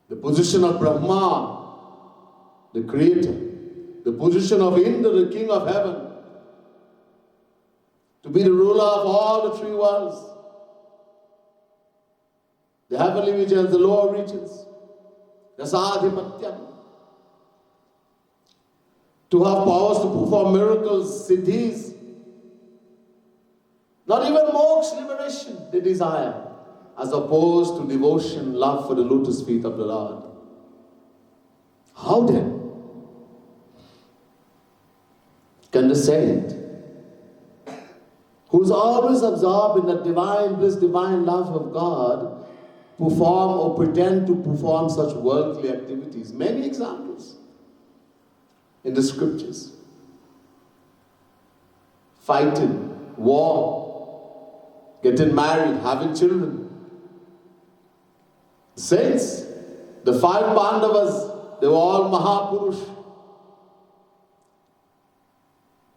The position of Brahma, the creator, the position of Indra, the king of heaven, to be the ruler of all the three worlds, the heavenly regions, the lower regions, the Sadhipatyam, to have powers to perform miracles, siddhis, not even moksha, liberation, they desire, as opposed to devotion, love for the lotus feet of the Lord. How then can the saint, who is always absorbed in the divine bliss, divine love of God, perform or pretend to perform such worldly activities? Many examples in the scriptures. Fighting, war, getting married, having children. Saints, the 5 Pandavas, they were all Mahapurush.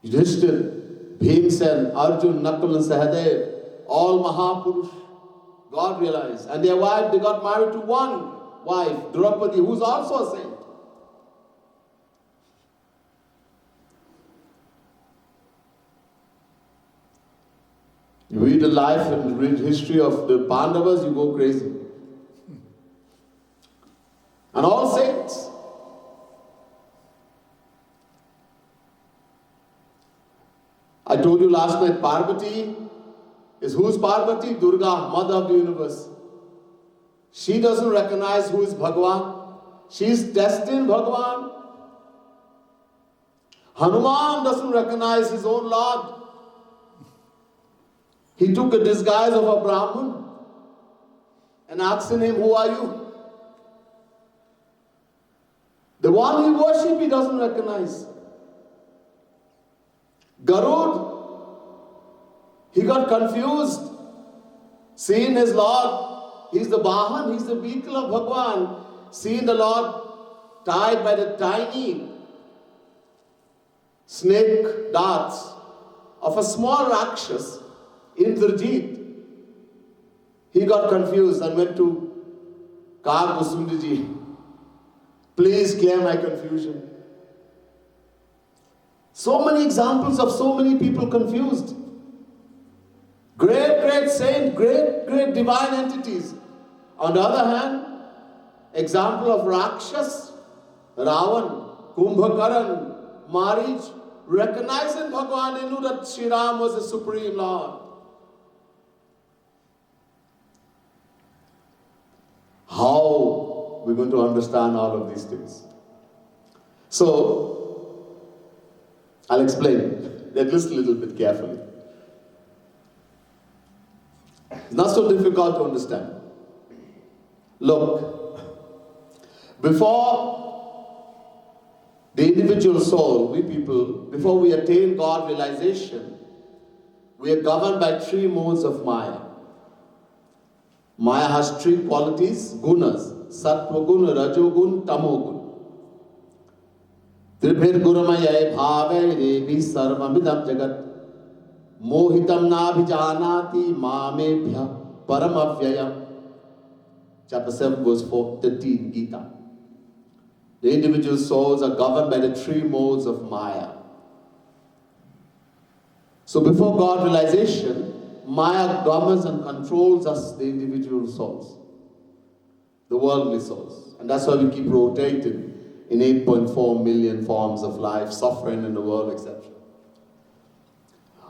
Yudhishthira, Bhimsen, Arjun, Nakul and Sahadev, all Mahapurush. God realized. And their wife, they got married to one wife, Draupadi, who's also a saint. You read the life and read history of the Pandavas, you go crazy. And all saints. I told you last night, Parvati is who's Parvati? Durga, mother of the universe. She doesn't recognize who is Bhagavan. She is testing Bhagavan. Hanuman doesn't recognize his own Lord. He took a disguise of a Brahmin and asking him, who are you? The one he worships, he doesn't recognize. Garud, he got confused. Seeing his Lord, he's the Vahan, he's the vehicle of Bhagwan. Seeing the Lord tied by the tiny snake darts of a small Rakshas, Indrajit, he got confused and went to Kagusundiji. Please clear my confusion. So many examples of so many people confused. Great, great saint, great, great divine entities. On the other hand, example of Rakshas, Ravan, Kumbhakaran, Marich, recognizing Bhagavan, they knew that Sri Ram was the Supreme Lord. How we're going to understand all of these things? So, I'll explain. Listen a little bit carefully. It's not so difficult to understand. Look, before the individual soul, we people, before we attain God realization, we are governed by 3 modes of Maya. Maya has 3 qualities, gunas, sattva gun, rajo gun, tamo gun. Tribhir guramaya bhave revi sarvamidam jagat mohitam nabhijanati mamebhya paramavyayam. Chapter 7 verse 13 Gita. The individual souls are governed by the 3 modes of Maya. So before God realization, Maya governs and controls us, the individual souls, the worldly souls. And that's why we keep rotating in 8.4 million forms of life, suffering in the world, etc.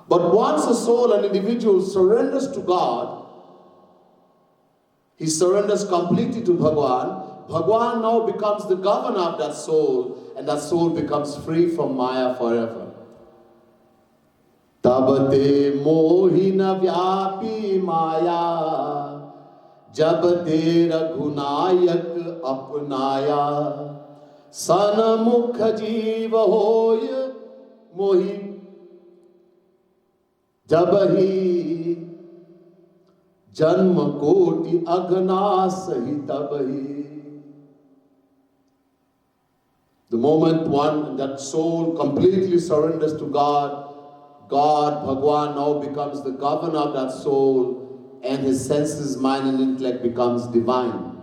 But once a soul, an individual, surrenders to God, he surrenders completely to Bhagwan. Bhagwan now becomes the governor of that soul, and that soul becomes free from Maya forever. Tabate mohina vyapi maya, jabate raghunayak apnaya, sanamukha jiva hoy mohi, jabahi janma koti agna sahitabahi. The moment that soul completely surrenders to God, God, Bhagwan, now becomes the governor of that soul, and his senses, mind and intellect becomes divine.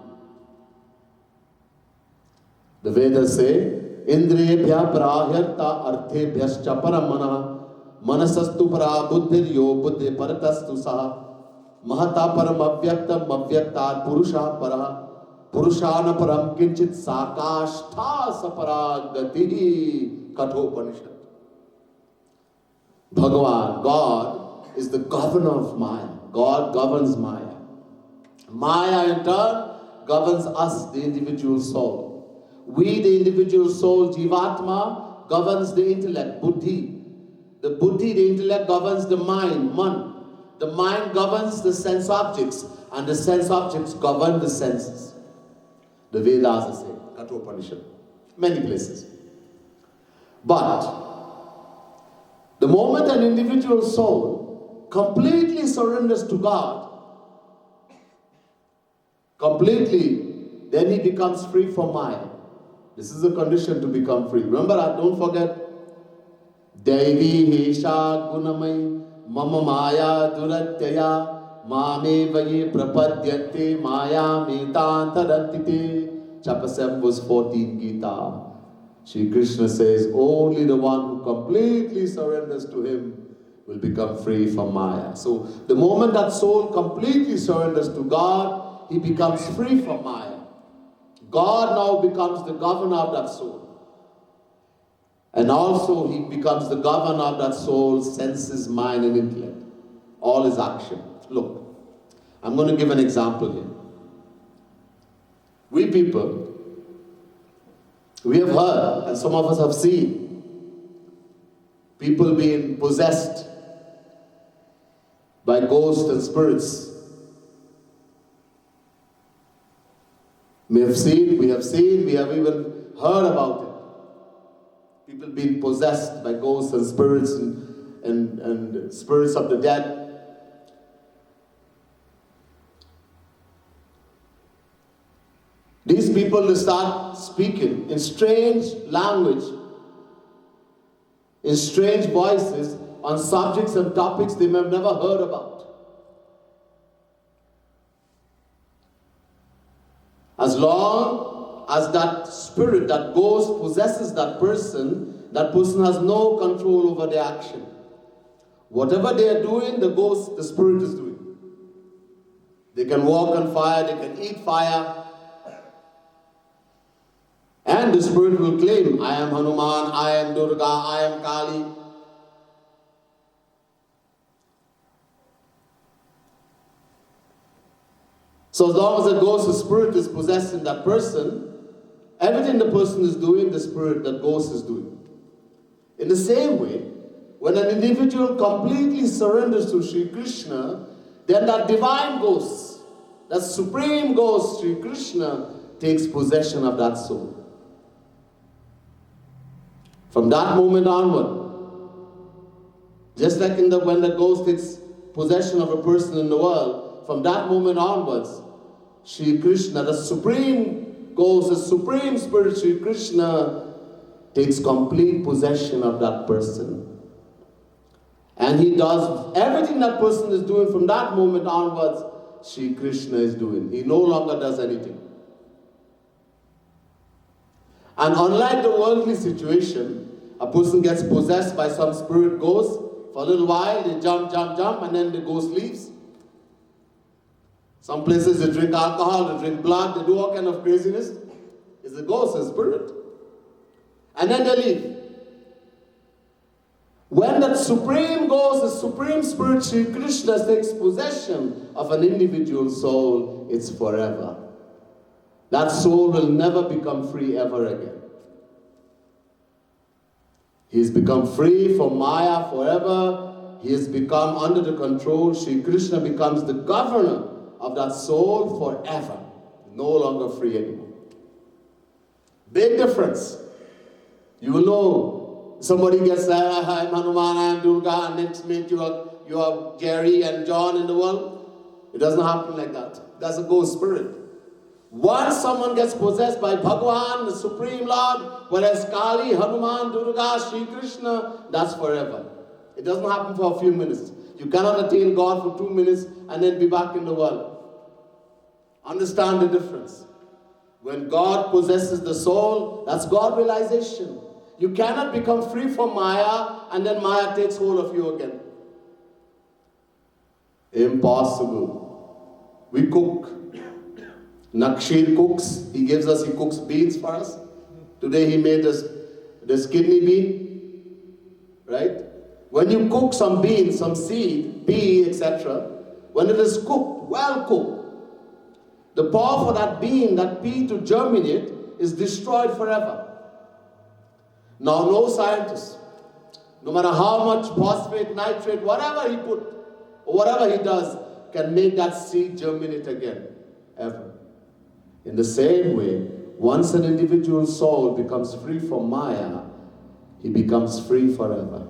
The Vedas say, Indriyebhya prahyarta arthebhyascha paramana manasastu para buddhiryo buddhi paratastu saha mahata param avyaktam avyaktat purusha para purushana param kinchit sakashtha saparagati kathopanishad. Bhagavan, God, is the governor of Maya. God governs Maya. Maya in turn governs us, the individual soul. We, the individual soul, Jivatma, governs the intellect, Buddhi. The Buddhi, the intellect, governs the mind, Man. The mind governs the sense objects, and the sense objects govern the senses. The Vedas say, Kathopanishad, many places. But the moment an individual soul completely surrenders to God, then he becomes free from Maya. This is the condition to become free. Remember, don't forget, Devi Hesha Gunamai Mama Maya Duratyaya Mame Vaye Prapadyate Maya Metantarantite. Chapter 7 verse 14 Gita. Shri Krishna says, only the one who completely surrenders to him will become free from Maya. So the moment that soul completely surrenders to God, he becomes free from Maya. God now becomes the governor of that soul. And also he becomes the governor of that soul's senses, mind and intellect. All his action. Look, I'm going to give an example here. We people, we have heard, and some of us have seen, people being possessed by ghosts and spirits. We have seen, we have even heard about it. People being possessed by ghosts and spirits and spirits of the dead. These people, they start speaking in strange language, in strange voices, on subjects and topics they may have never heard about. As long as that spirit, that ghost possesses that person has no control over their action. Whatever they are doing, the spirit is doing. They can walk on fire, they can eat fire. And the spirit will claim, I am Hanuman, I am Durga, I am Kali. So as long as the ghost, the spirit is possessing that person, everything the person is doing, the spirit, that ghost is doing. In the same way, when an individual completely surrenders to Sri Krishna, then that divine ghost, that supreme ghost, Sri Krishna, takes possession of that soul. From that moment onward, just like when the ghost takes possession of a person in the world, from that moment onwards, Sri Krishna, the supreme ghost, the supreme spirit, Sri Krishna, takes complete possession of that person. And he does everything that person is doing from that moment onwards, Sri Krishna is doing. He no longer does anything. And unlike the worldly situation, a person gets possessed by some spirit ghost, for a little while they jump, and then the ghost leaves. Some places they drink alcohol, they drink blood, they do all kind of craziness. It's a ghost, a spirit. And then they leave. When that supreme ghost, the supreme spirit, Sri Krishna, takes possession of an individual soul, it's forever. That soul will never become free ever again. He has become free from Maya forever. He has become under the control. Sri Krishna becomes the governor of that soul forever. No longer free anymore. Big difference. You will know, somebody gets there, I'm Hanuman, I'm Durga, and next minute you are Jerry and John in the world. It doesn't happen like that. That's a ghost spirit. Once someone gets possessed by Bhagwan, the Supreme Lord, whether it's Kali, Hanuman, Durga, Sri Krishna, that's forever. It doesn't happen for a few minutes. You cannot attain God for 2 minutes and then be back in the world. Understand the difference. When God possesses the soul, that's God realization. You cannot become free from Maya and then Maya takes hold of you again. Impossible. We cook. Nakshir cooks. He cooks beans for us. Today he made this kidney bean. Right? When you cook some beans, some seed, pea, etc., when it is cooked, well cooked, the power for that bean, that pea to germinate is destroyed forever. Now no scientist, no matter how much phosphate, nitrate, whatever he put, or whatever he does, can make that seed germinate again, ever. In the same way, once an individual's soul becomes free from Maya, he becomes free forever.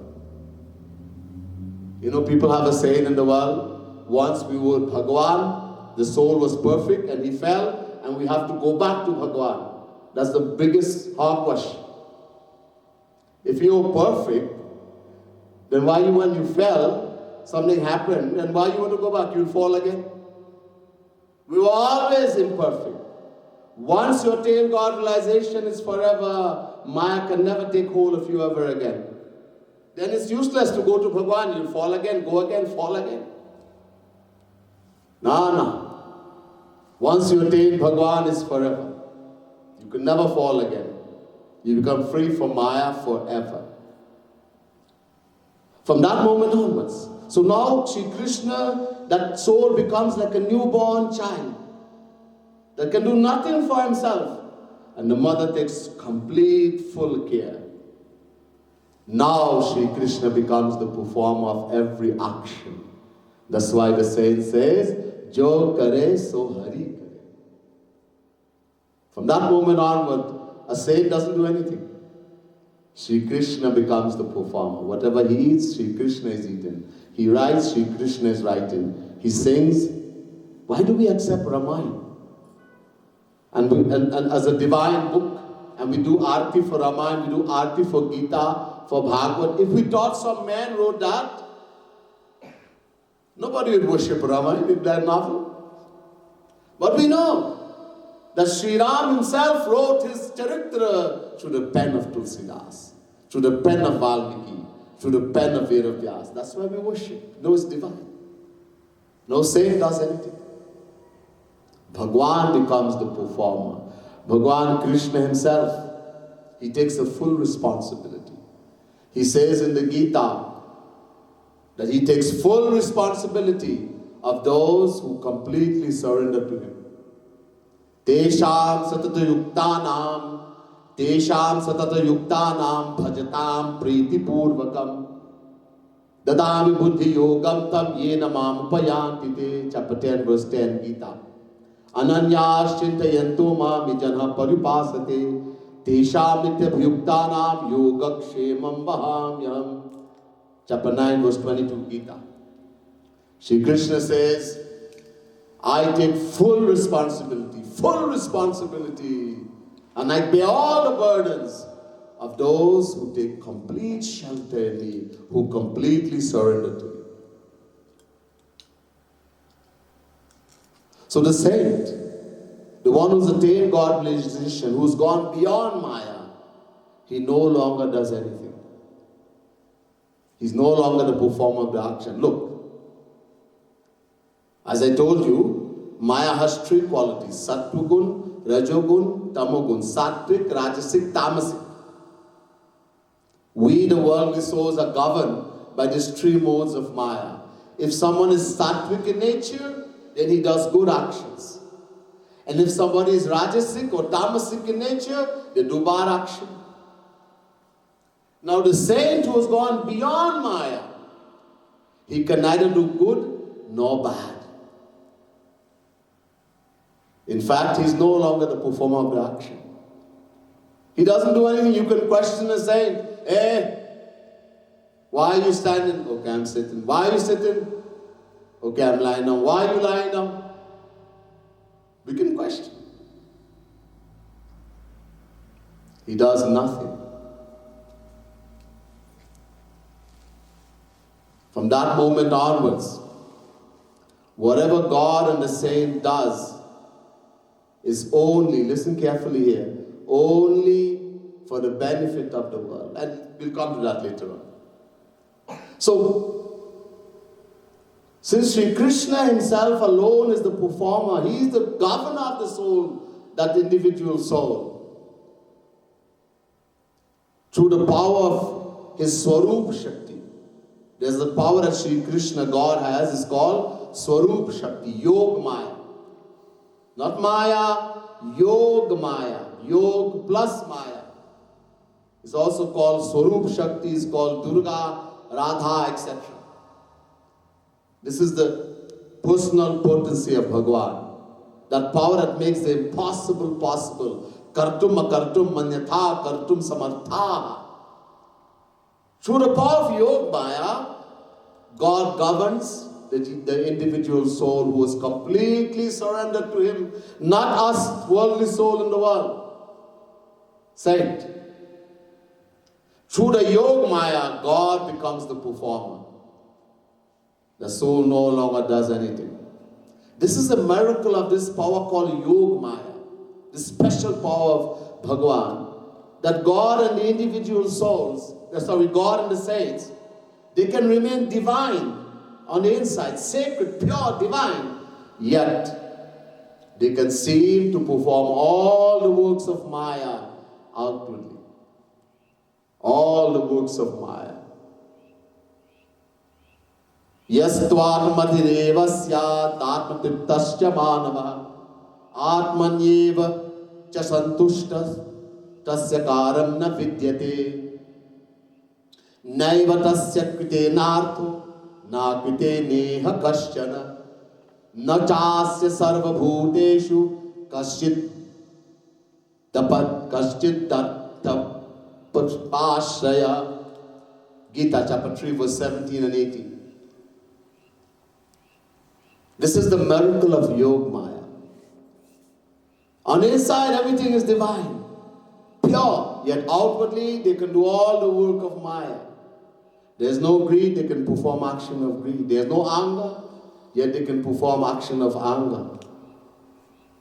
You know, people have a saying in the world, once we were Bhagwan, the soul was perfect and he fell, and we have to go back to Bhagwan. That's the biggest hogwash. If you're perfect, then why when you fell, something happened, and why you want to go back? You'll fall again. We were always imperfect. Once you attain God realization, it's forever. Maya can never take hold of you ever again. Then it's useless to go to Bhagwan. You'll fall again, go again, fall again. No. Once you attain Bhagwan, it's forever. You can never fall again. You become free from Maya forever. From that moment onwards. So now Shri Krishna, that soul becomes like a newborn child that can do nothing for himself. And the mother takes complete, full care. Now Shri Krishna becomes the performer of every action. That's why the saint says, Jo kare so hari kare. From that moment onward, a saint doesn't do anything. Shri Krishna becomes the performer. Whatever he eats, Shri Krishna is eating. He writes, Shri Krishna is writing. He sings. Why do we accept Ramayana? And as a divine book, and we do Aarti for Ramayana, we do Aarti for Gita, for Bhagavad. If we thought some man wrote that, nobody would worship Ramayana in that novel. But we know that Sri Ram himself wrote his charitra through the pen of Tulsidas, through the pen of Valmiki, through the pen of Vedavyas. That's why we worship. No, it's divine. No saint does anything. Bhagwan becomes the performer. Bhagwan Krishna himself, he takes the full responsibility. He says in the Gita that he takes full responsibility of those who completely surrender to him. Tesham satata yuktanam bhajatam priti purvakam dadami buddhi yogam tam yena mam upayanti te. Chapter 10 verse 10 Gita. Ananyas chintayanto mam janha paripasate tesham nityabhyuktanam yogakshemam vahamyam. Chapter 9 verse 22 Gita. Shri Krishna says, I take full responsibility, and I bear all the burdens of those who take complete shelter in me, who completely surrender to me. So the saint, the one who's attained God realization, who's gone beyond Maya, he no longer does anything. He's no longer the performer of the action. Look, as I told you, Maya has three qualities: Sattvagun, Rajogun, Tamogun. Sattvic, Rajasic, Tamasic. We, the worldly souls, are governed by these three modes of Maya. If someone is Sattvic in nature, then he does good actions. And if somebody is Rajasic or Tamasic in nature, they do bad action. Now the saint who has gone beyond Maya, he can neither do good nor bad. In fact, he's no longer the performer of the action. He doesn't do anything. You can question the saint. Why are you standing? Okay, I'm sitting. Why are you sitting? Okay, I'm lying down. Why are you lying down? We can question. He does nothing. that moment onwards, whatever God and the saint does is only, listen carefully here, only for the benefit of the world. And we'll come to that later on. So, since Sri Krishna himself alone is the performer, he is the governor of the soul, that individual soul. Through the power of his Swarup Shakti. There's the power that Sri Krishna, God has, is called Swarup Shakti, Yog Maya. Not Maya, Yog Maya. Yog plus Maya. It's also called Swarup Shakti, it's called Durga, Radha, etc. This is the personal potency of Bhagavan. That power that makes the impossible possible. Kartum akartum manyatha kartum samartha. Through the power of Yog Maya, God governs the individual soul who is completely surrendered to him. Not us, worldly soul in the world. Saint. Through the Yog Maya, God becomes the performer. The soul no longer does anything. This is the miracle of this power called Yog Maya. This special power of Bhagavan. That God and the individual souls, God and the saints, they can remain divine on the inside, sacred, pure, divine. Yet, they can seem to perform all the works of Maya outwardly. All the works of Maya. Yastvarmadhireva syat atmatiptasya manava atmanyeva cha santushtas tasya karam na vidyate naiva tasya krite nartho na krite neha kasyana na chasya sarva bhuteshu kasyit tapat kasyit tapashraya. Gita chapter 3 verse 17 and 18. This is the miracle of Yog Maya. On the inside, everything is divine, pure, yet outwardly they can do all the work of Maya. There's no greed, they can perform action of greed. There's no anger, yet they can perform action of anger.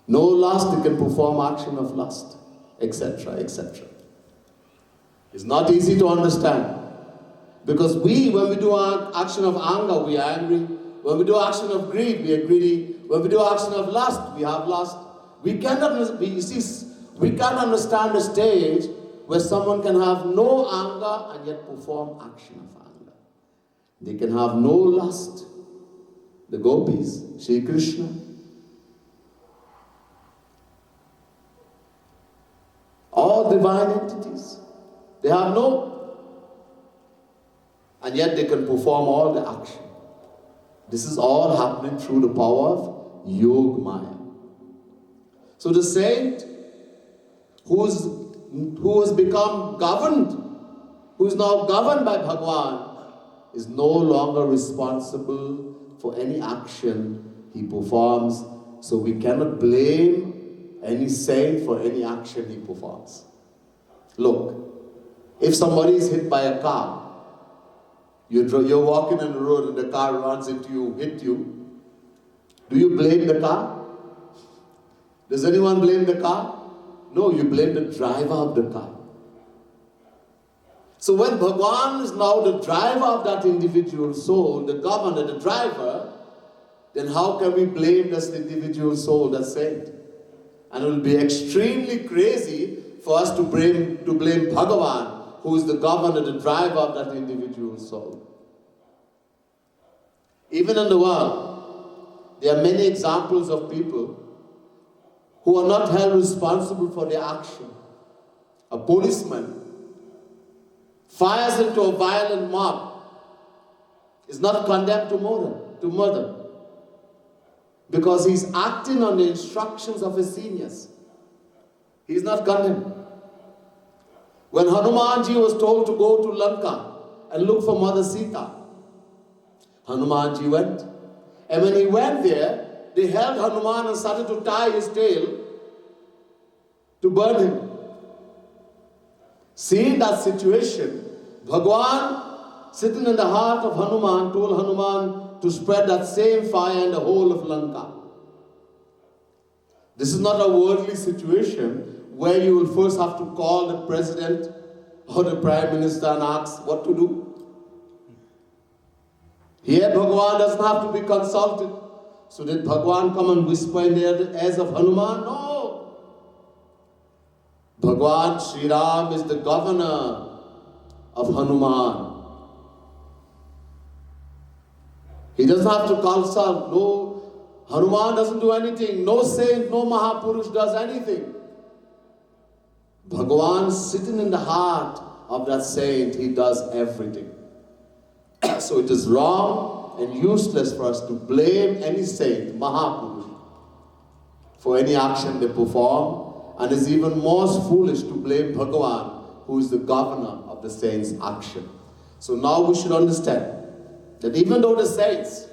No lust, they can perform action of lust, etc., etc. It's not easy to understand. Because when we do action of anger, we are angry. When we do action of greed, we are greedy. When we do action of lust, we have lust. We can't understand a stage where someone can have no anger and yet perform action of anger. They can have no lust. The gopis, Sri Krishna. All divine entities. They have no, and yet they can perform all the action. This is all happening through the power of Yog Maya. So the saint who has become governed, who is now governed by Bhagavan, is no longer responsible for any action he performs. So we cannot blame any saint for any action he performs. Look, if somebody is hit by a car, you're walking on the road and the car runs into you, hit you. Do you blame the car? Does anyone blame the car? No, you blame the driver of the car. So when Bhagavan is now the driver of that individual soul, the governor, the driver, then how can we blame this individual soul, that saint? And it will be extremely crazy for us to blame Bhagavan, who is the governor, the driver of that individual soul. Even in the world, there are many examples of people who are not held responsible for their action. A policeman fires into a violent mob is not condemned to murder because he's acting on the instructions of his seniors. He's not condemned. When Hanumanji was told to go to Lanka and look for Mother Sita, Hanumanji went. And when he went there, they held Hanuman and started to tie his tail to burn him. Seeing that situation, Bhagavan sitting in the heart of Hanuman, told Hanuman to spread that same fire in the whole of Lanka. This is not a worldly situation where you will first have to call the president or the prime minister and ask what to do. Here Bhagavan doesn't have to be consulted. So did Bhagavan come and whisper in the ears of Hanuman? No. Bhagavan Sri Ram is the governor of Hanuman. He doesn't have to consult. No, Hanuman doesn't do anything. No saint, no Mahapurush does anything. Bhagavan sitting in the heart of that saint, he does everything. So it is wrong and useless for us to blame any saint, Mahapurush, for any action they perform, and it's even more foolish to blame Bhagavan, who is the governor of the saints' action. So now we should understand that even though the saints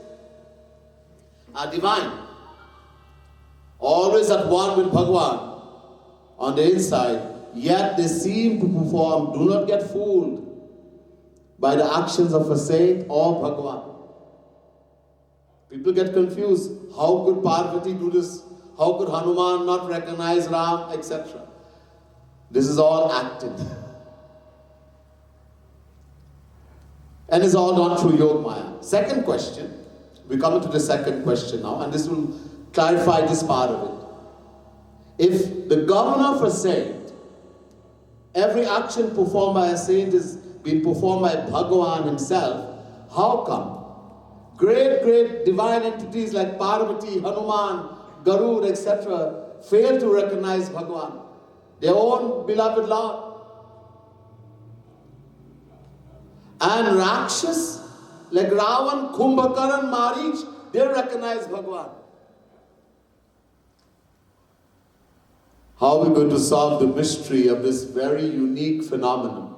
are divine, always at one with Bhagavan on the inside, yet they seem to perform, do not get fooled by the actions of a saint or Bhagavan. People get confused. How could Parvati do this? How could Hanuman not recognize Ram, etc.? This is all acted. And it's all done through Yog Maya. Second question. We come to the second question now, and this will clarify this part of it. If the governor of a saint, every action performed by a saint is being performed by Bhagavan himself, how come great divine entities like Parvati, Hanuman, Garud, etc. fail to recognize Bhagavan, their own beloved Lord? And Rakshas like Ravan, Kumbhakaran, Marich, they recognize Bhagavan. How are we going to solve the mystery of this very unique phenomenon?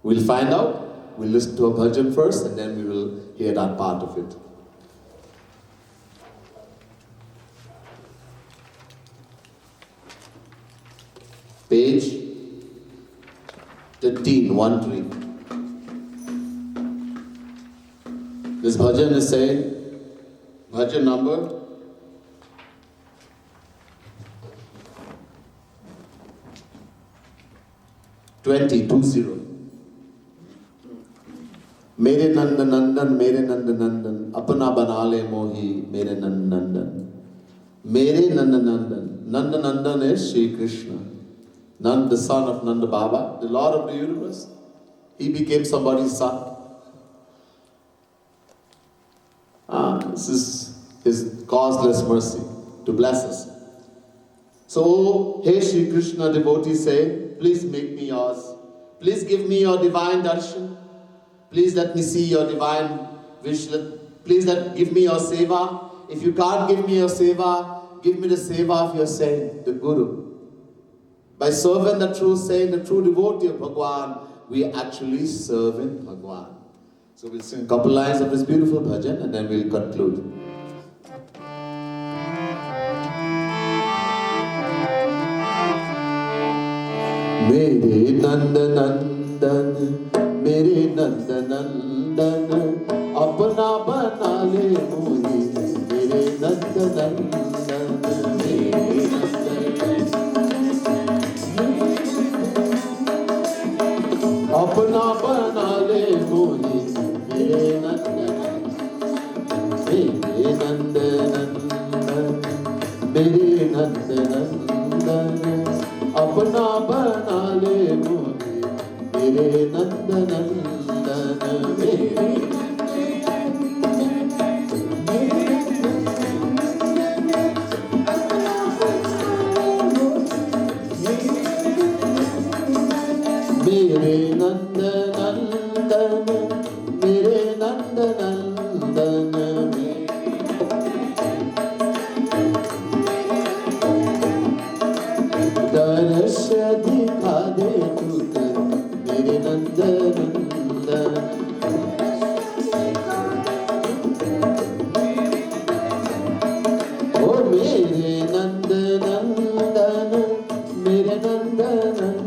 We'll find out. We'll listen to a bhajan first, and then we will hear that part of it. Page 13, 1-3. This bhajan is saying, bhajan number 20. मेरे नंद नंदन अपना बना ले मोही मेरे नंद नंदन. Nanda Nandan is Sri Krishna. Nand, the son of Nanda Baba, the Lord of the universe. He became somebody's son. This is His causeless mercy to bless us. So, hey Sri Krishna, devotees say, please make me yours. Please give me your divine darshan. Please let me see your divine wish. Please give me your seva. If you can't give me your seva, give me the seva of your saint, the Guru. By serving the true saint, the true devotee of Bhagwan, we are actually serving Bhagwan. So we'll sing a couple lines of this beautiful bhajan and then we'll conclude. Mere Nanda Nandan, Mere Nanda Nandan, Apna bana le mohi, Mere Nanda Nandan, Mere Apna bana le mohi, Mere Nanda Nandan, Mere Nanda Nandan, Apna bana le mohi, Mere Nanda Nandan, Mere Mere Nanda Nandan, Mere Nanda Nandan, Darasya dikha de tu Mere Nanda Nandan. Oh Mere Nanda Nandan, Mere Nanda Nandan.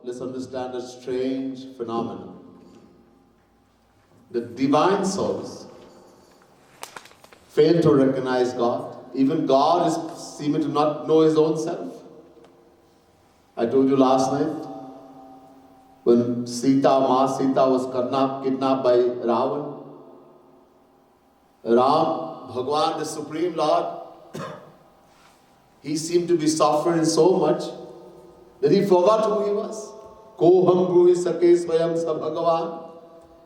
Let's understand a strange phenomenon. The divine souls fail to recognize God. Even God is seeming to not know his own self. I told you last night, when Ma Sita was kidnapped by Ravan, Ram, Bhagwan, the Supreme Lord, he seemed to be suffering so much that he forgot who he was. Koham bruhi sake swayam sa Bhagavan.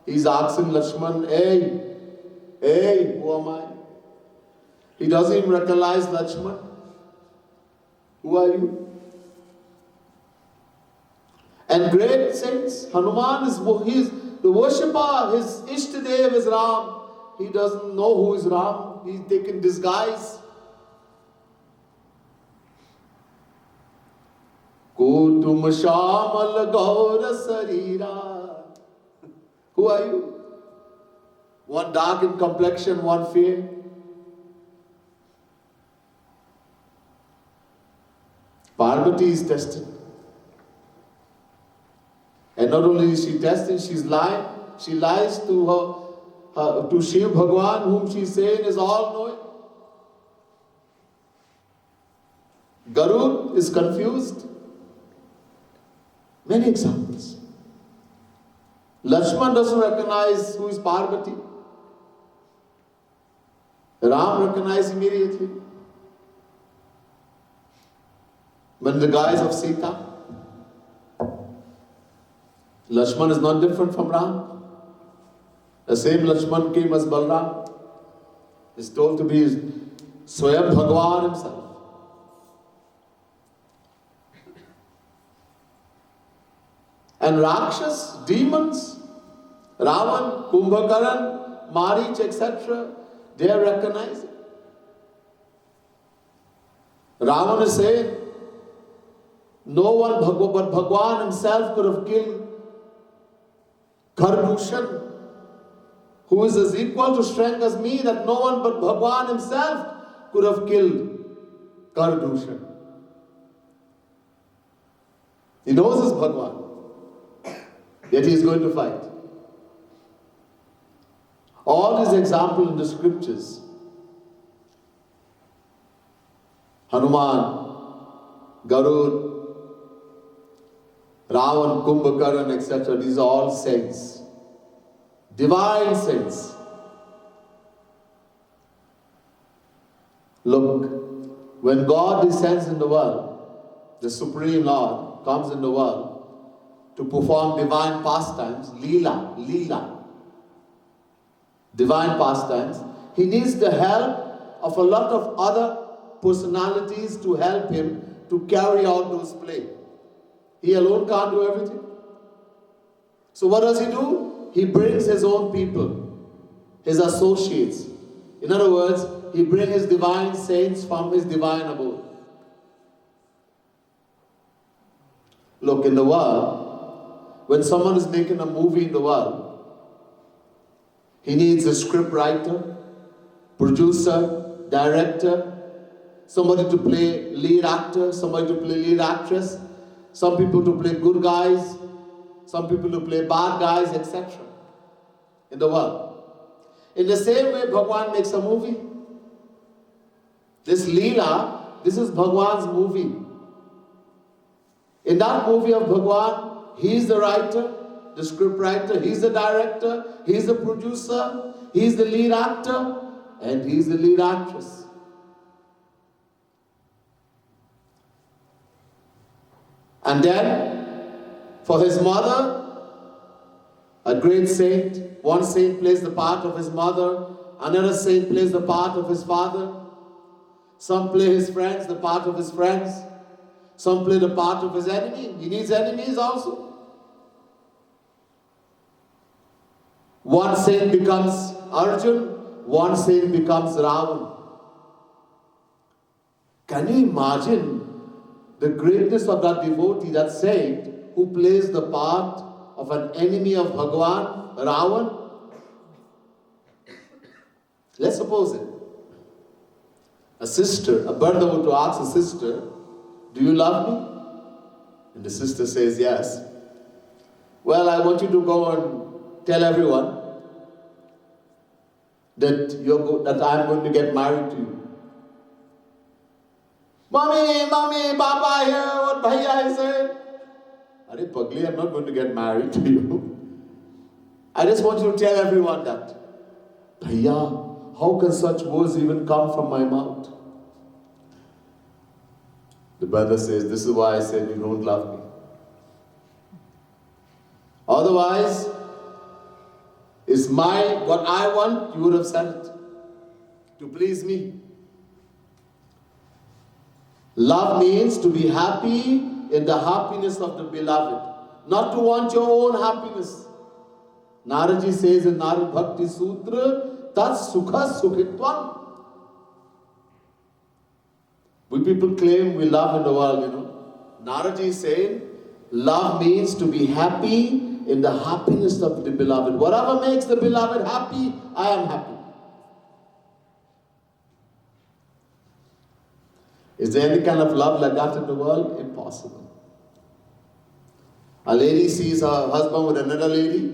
He's asking Lakshman, hey, who am I? He doesn't even recognize Lakshman. Who are you? And great saints, Hanuman is the worshipper, his Ishtadev is Ram. He doesn't know who is Ram. He's taken disguise. Kutum Shamal Gaura Sarira. Who are you? One dark in complexion, one fair. Parvati is tested. And not only is she tested, she's lying. She lies to Shiv Bhagwan, whom she's saying is all-knowing. Garud is confused. Many examples. Lakshman doesn't recognize who is Parvati. Ram recognized immediately. When the guise of Sita, Lakshman is not different from Ram. The same Lakshman came as Balram. Is told to be Swayam Bhagwan himself. And Rakshas, demons, Ravan, Kumbhakaran, Marich, etc., they are recognizing. Ravan is saying, no one but Bhagwan himself could have killed Karbhushan, who is as equal to strength as me, that no one but Bhagwan himself could have killed Karbhushan. He knows his Bhagwan, yet he is going to fight. All these examples in the scriptures, Hanuman, Garud, Ravan, Kumbhakaran, etc., these are all saints. Divine saints. Look, when God descends in the world, the Supreme Lord comes in the world to perform divine pastimes, Leela, divine pastimes, he needs the help of a lot of other personalities to help him to carry out those plays. He alone can't do everything. So what does he do? He brings his own people, his associates. In other words, he brings his divine saints from his divine abode. Look, in the world, when someone is making a movie in the world, he needs a script writer, producer, director, somebody to play lead actor, somebody to play lead actress, some people to play good guys, some people to play bad guys, etc. in the world. In the same way, Bhagwan makes a movie. This Leela, this is Bhagwan's movie. In that movie of Bhagwan, he is the writer, the script writer, he's the director, he's the producer, he's the lead actor, and he's the lead actress. And then, for his mother, a great saint, one saint plays the part of his mother, another saint plays the part of his father, some play his friends, the part of his friends, some play the part of his enemy. He needs enemies also. One saint becomes Arjun, one saint becomes Ravan. Can you imagine the greatness of that devotee, that saint, who plays the part of an enemy of Bhagwan, Ravan? Let's suppose it. A sister, a brother were to ask a sister, do you love me? And the sister says, yes. Well, I want you to go and tell everyone that I'm going to get married to you. Mommy, Papa here, what Bhaiya is saying? Are Pagli, I'm not going to get married to you. I just want you to tell everyone that. Bhaiya, how can such words even come from my mouth? The brother says, this is why I said you don't love me. Otherwise, it's what I want, you would have said it. To please me. Love means to be happy in the happiness of the beloved, not to want your own happiness. Naraji says in Nari Bhakti Sutra, Tat Sukha Sukhitvam. We people claim we love in the world, Naraji is saying, love means to be happy in the happiness of the beloved. Whatever makes the beloved happy, I am happy. Is there any kind of love like that in the world? Impossible. A lady sees her husband with another lady,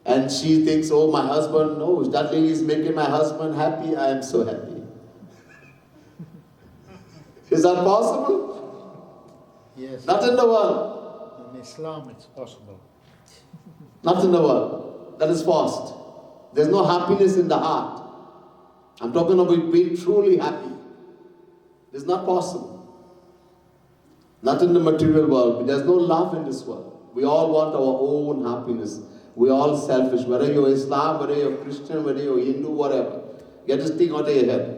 and she thinks, oh, my husband knows, that lady is making my husband happy, I am so happy. Is that possible? Yes. Not in the world. In Islam it's possible. Not in the world. That is forced. There's no happiness in the heart. I'm talking about being truly happy. It's not possible. Not in the material world. There's no love in this world. We all want our own happiness. We're all selfish. Whether you're Islam, whether you're Christian, whether you're Hindu, whatever. Get this thing out of your head.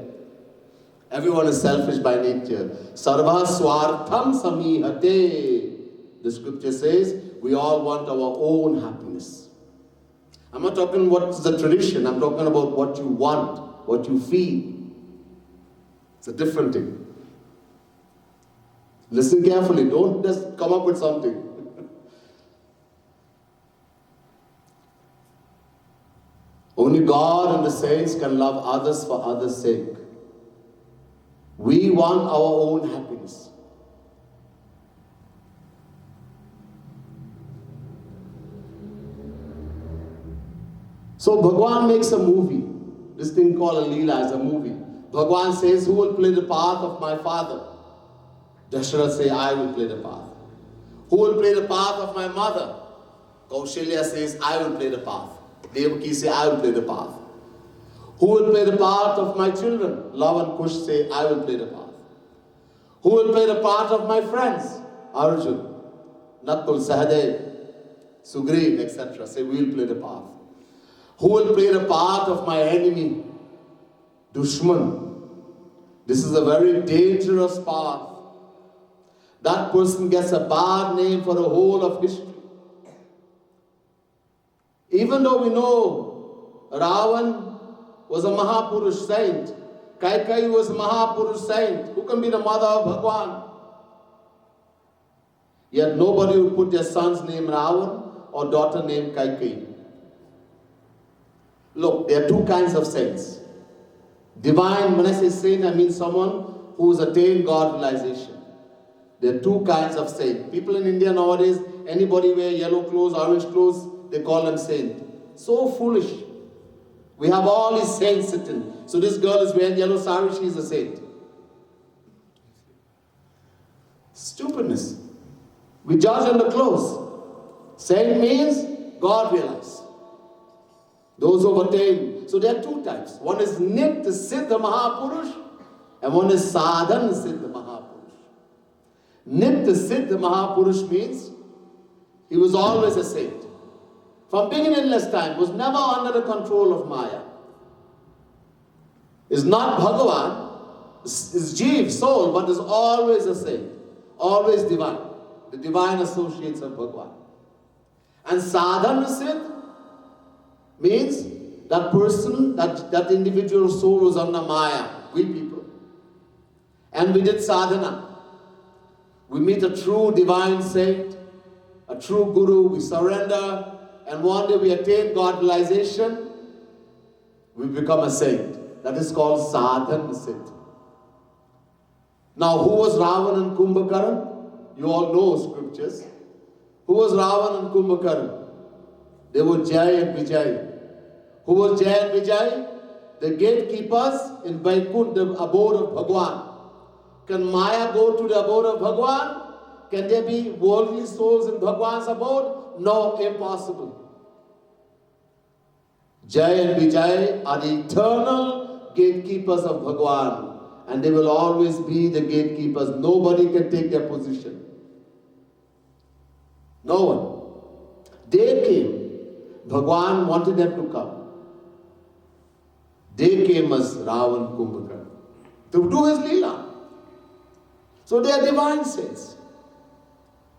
Everyone is selfish by nature. Sarva swartham samihate. The scripture says, we all want our own happiness. I'm not talking what's the tradition. I'm talking about what you want, what you feel. It's a different thing. Listen carefully. Don't just come up with something. Only God and the saints can love others for others' sake. We want our own happiness. So Bhagwan makes a movie. This thing called a Leela is a movie. Bhagwan says, who will play the part of my father? Dasharath says, I will play the part. Who will play the part of my mother? Kaushalya says, I will play the part. Devaki says, I will play the part. Who will play the part of my children? Love and Kush say, I will play the part. Who will play the part of my friends? Arjun, Nakul, Sahadev, Sugriv, etc. say, we will play the part. Who will play the part of my enemy? Dushman. This is a very dangerous path. That person gets a bad name for the whole of history. Even though we know Ravan was a Mahapurush saint, Kaikai was a Mahapurush saint, who can be the mother of Bhagwan? Yet nobody would put their son's name Ravan or daughter named Kaikai. Look, there are two kinds of saints. Divine, when I say saint, I mean someone who has attained God realization. There are two kinds of saints. People in India nowadays, anybody wear yellow clothes, orange clothes, they call them saint. So foolish. We have all these saints sitting. So this girl is wearing yellow sari, she is a saint. Stupidness. We judge on the clothes. Saint means God realized. Those who have attained. So there are two types. One is Nitya Siddha Mahapurush and one is Sadhana Siddha Mahapurush. Nitya Siddha Mahapurush means he was always a saint. From beginningless time, was never under the control of Maya. Is not Bhagavan, is Jeev, soul, but is always a saint. Always divine. The divine associates of Bhagavan. And Sadhana Siddha means that person, that individual soul was under Maya, we people. And we did sadhana. We meet a true divine saint, a true guru, we surrender, and one day we attain God realization, we become a saint. That is called Sadhana Siddha. Now, who was Ravan and Kumbhakaran? You all know scriptures. Who was Ravan and Kumbhakaran? They were Jai and Vijay. Who was Jai and Vijay? The gatekeepers in Vaikuntha, the abode of Bhagwan. Can Maya go to the abode of Bhagwan? Can there be worldly souls in Bhagwan's abode? No, impossible. Jai and Vijay are the eternal gatekeepers of Bhagwan. And they will always be the gatekeepers. Nobody can take their position. No one. They came. Bhagwan wanted them to come. They came as Ravan Kumbhakaran to do his Leela. So they are divine saints.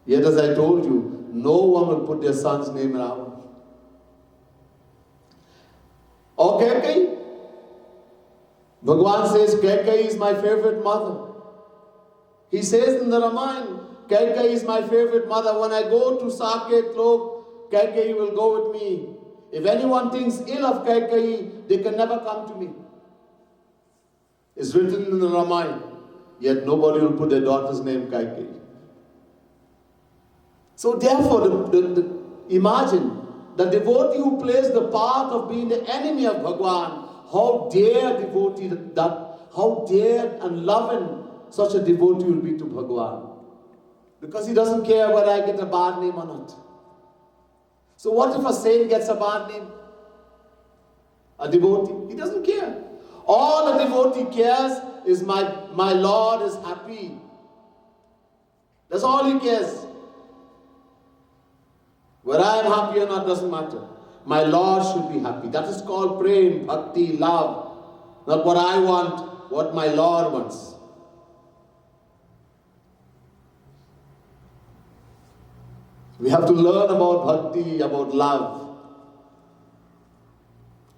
Yet as I told you, no one will put their son's name Ravan. Or Kaikai. Bhagwan says, Kaikai is my favorite mother. He says in the Ramayana, Kaikai is my favorite mother. When I go to Saket Lok, Kaikai will go with me. If anyone thinks ill of Kaikai, they can never come to me. It's written in the Ramayana. Yet nobody will put their daughter's name Kaikai. So therefore, imagine the devotee who plays the part of being the enemy of Bhagwan. How dare devotee how dare and loving such a devotee will be to Bhagwan. Because he doesn't care whether I get a bad name or not. So what if a saint gets a bad name? A devotee? He doesn't care. All a devotee cares is my Lord is happy. That's all he cares. Whether I am happy or not doesn't matter. My Lord should be happy. That is called prem, bhakti, love. Not what I want, what my Lord wants. We have to learn about bhakti, about love.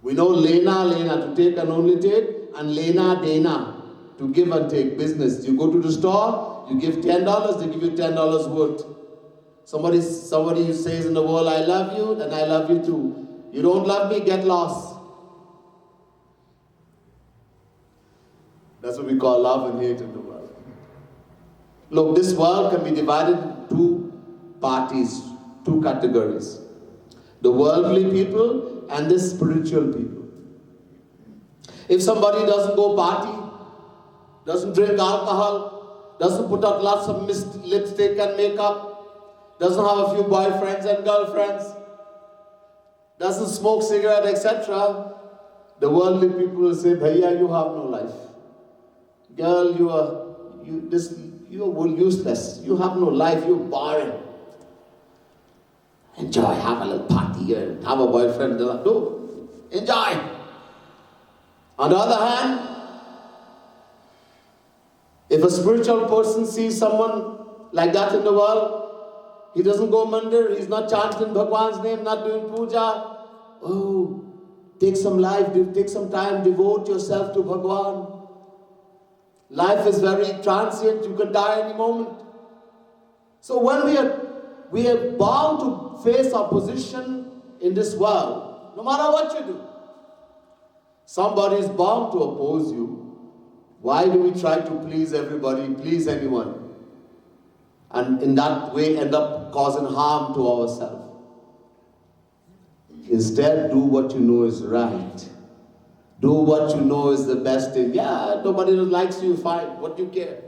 We know lena, to take and only take, and lena, dena, to give and take, business. You go to the store, you give $10, they give you $10 worth. Somebody says in the world, I love you, and I love you too. You don't love me, get lost. That's what we call love and hate in the world. Look, this world can be divided into two parties, two categories. The worldly people and the spiritual people. If somebody doesn't go party, doesn't drink alcohol, doesn't put out lots of lipstick and makeup, doesn't have a few boyfriends and girlfriends, doesn't smoke cigarette, etc., the worldly people will say, Bhaiya, you have no life. Girl, you are useless. You have no life, you're boring. Enjoy, have a little party here, have a boyfriend. No, enjoy. On the other hand, if a spiritual person sees someone like that in the world, he doesn't go mandir, he's not chanting Bhagwan's name, not doing puja. Oh, take some life, take some time, devote yourself to Bhagwan. Life is very transient, you can die any moment. So when we are bound to face opposition in this world, no matter what you do. Somebody is bound to oppose you. Why do we try to please everybody, please anyone? And in that way end up causing harm to ourselves. Instead, do what you know is right. Do what you know is the best thing. Yeah, nobody likes you, fine. What do you care?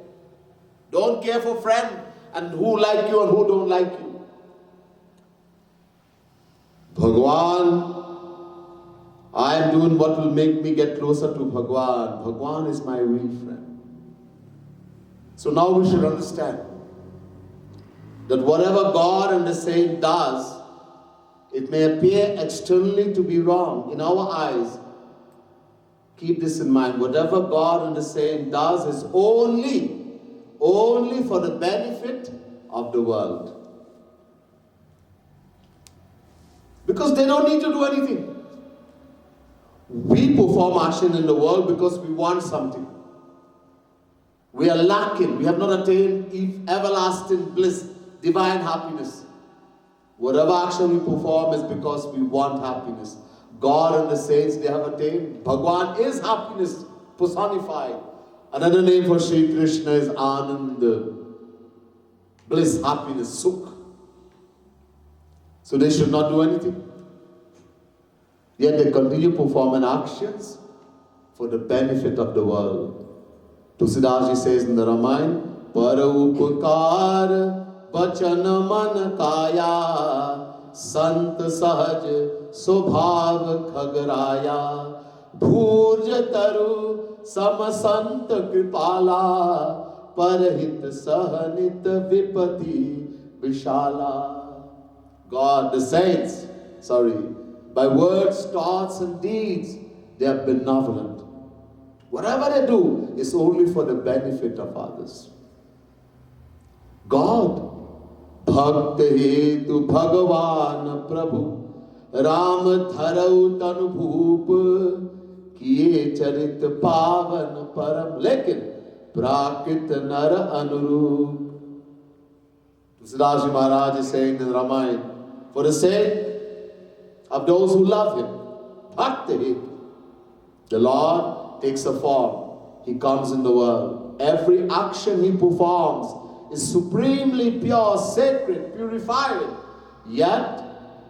Don't care for friends and who like you and who don't like you. Bhagwan, I am doing what will make me get closer to Bhagwan. Bhagwan is my real friend. So now we should understand that whatever God and the saint does, it may appear externally to be wrong in our eyes. Keep this in mind. Whatever God and the saint does is only for the benefit of the world. Because they don't need to do anything. We perform action in the world because we want something. We are lacking. We have not attained everlasting bliss, divine happiness. Whatever action we perform is because we want happiness. God and the saints, they have attained. Bhagwan is happiness personified. Another name for Sri Krishna is Ananda. Bliss, happiness, sukh. So they should not do anything. Yet they continue performing actions for the benefit of the world. Tulsidas Ji says in the Ramayana, Par upkar bachan man kaya Sant sahaj swabhav khagraya Bhurj taru sam sant kripala Parhit sahanit vipati vishala. God, the saints, by words, thoughts and deeds, they are benevolent. Whatever they do is only for the benefit of others. God, Bhakta hetu Bhagavan Prabhu Ram dharau tanu bhoop Kiye charit pavan param Lekin prakrit nar anurup. Tulsidas Ji Maharaj is saying in Ramayana, for the sake of those who love Him, Bhakta hetu, the Lord takes a form. He comes in the world. Every action He performs is supremely pure, sacred, purified. Yet,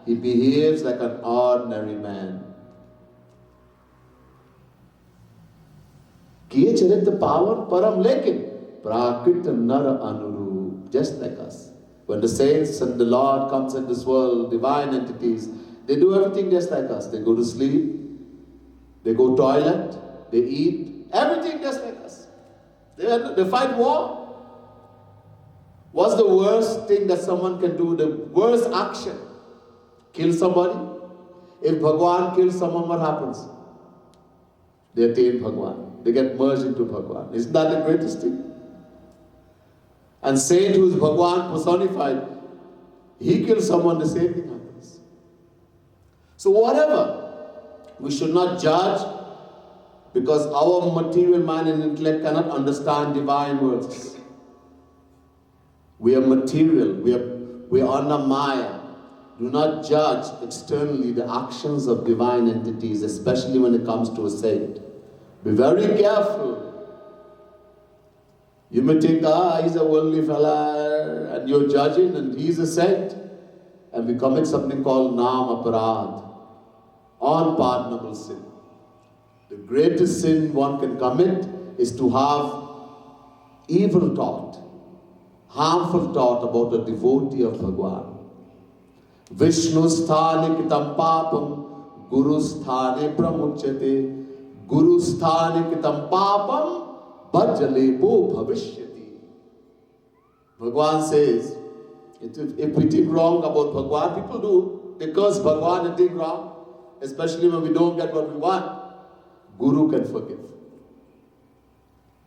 He behaves like an ordinary man. Kiye charit pavan param lekin prakrit nar anurup. Just like us. When the saints and the Lord comes in this world, divine entities, they do everything just like us. They go to sleep, they go toilet, they eat, everything just like us. They fight war. What's the worst thing that someone can do? The worst action? Kill somebody? If Bhagwan kills someone, what happens? They attain Bhagwan. They get merged into Bhagwan. Isn't that the greatest thing? And saint who is Bhagwan personified, he kills someone, the same thing happens. So whatever, we should not judge because our material mind and intellect cannot understand divine words. We are material, we are under Maya. Do not judge externally the actions of divine entities, especially when it comes to a saint. Be very careful. You may think, he's a worldly fella, and you're judging, and he's a saint. And we commit something called Nam Aparad, unpardonable sin. The greatest sin one can commit is to have evil thought, harmful thought about a devotee of Bhagwan. Vishnu sthane kitam papam, Guru sthane pramuchyate, Guru sthane kitam papam, bhajale bo bhavishyati. Bhagwan says, if we think wrong about Bhagwan, people do, they curse Bhagwan and think wrong, especially when we don't get what we want. Guru can forgive.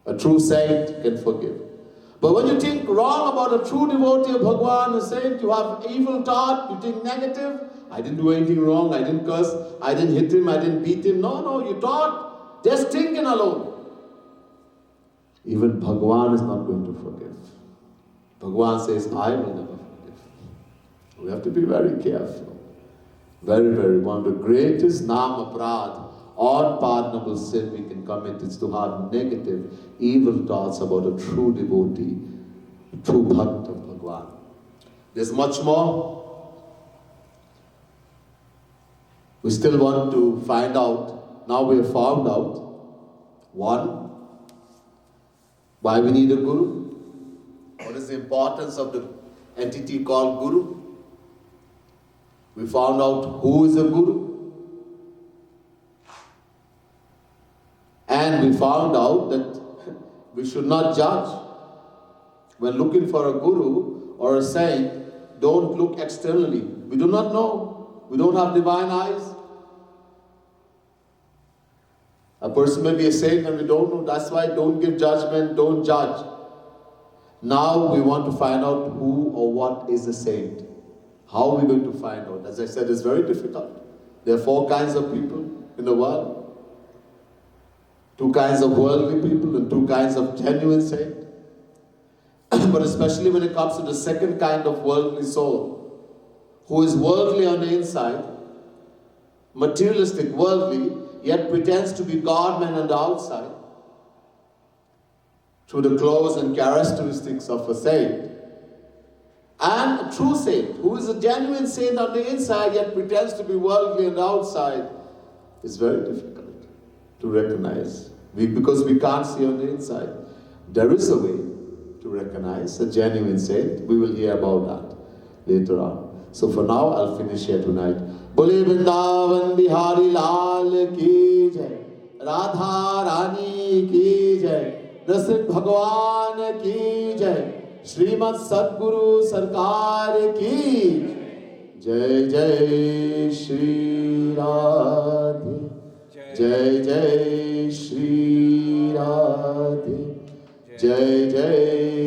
A true saint can forgive. But when you think wrong about a true devotee of Bhagwan, a saint, you have evil thought, you think negative, I didn't do anything wrong, I didn't curse, I didn't hit him, I didn't beat him. No, you thought, just thinking alone. Even Bhagwan is not going to forgive. Bhagwan says, I will never forgive. We have to be very careful. Very, very. One of the greatest Nam Aparad, unpardonable sin we can commit is to have negative, evil thoughts about a true devotee, a true bhakt of Bhagwan. There's much more. We still want to find out. Now we have found out, one, why we need a guru. What is the importance of the entity called guru? We found out who is a guru. And we found out that we should not judge. When looking for a guru or a saint, don't look externally. We do not know. We don't have divine eyes. A person may be a saint and we don't know. That's why don't give judgment, don't judge. Now we want to find out who or what is a saint. How are we going to find out? As I said, it's very difficult. There are 4 kinds of people in the world. 2 kinds of worldly people and 2 kinds of genuine saints. But especially when it comes to the second kind of worldly soul, who is worldly on the inside, materialistic, worldly, yet pretends to be God-man on the outside, through the clothes and characteristics of a saint. And a true saint, who is a genuine saint on the inside, yet pretends to be worldly on the outside, is very difficult to recognize. Because we can't see on the inside. There is a way to recognize a genuine saint. We will hear about that later on. So for now, I'll finish here tonight. Bole Vrindavan Bihari Lal ki jai, Radha Rani ki jai, Rasit Bhagwan ki jai, Srimad Sadguru Sarkar ki jai, Jai Shri Radhe, Jai Jai Shri Radhe, Jai Jai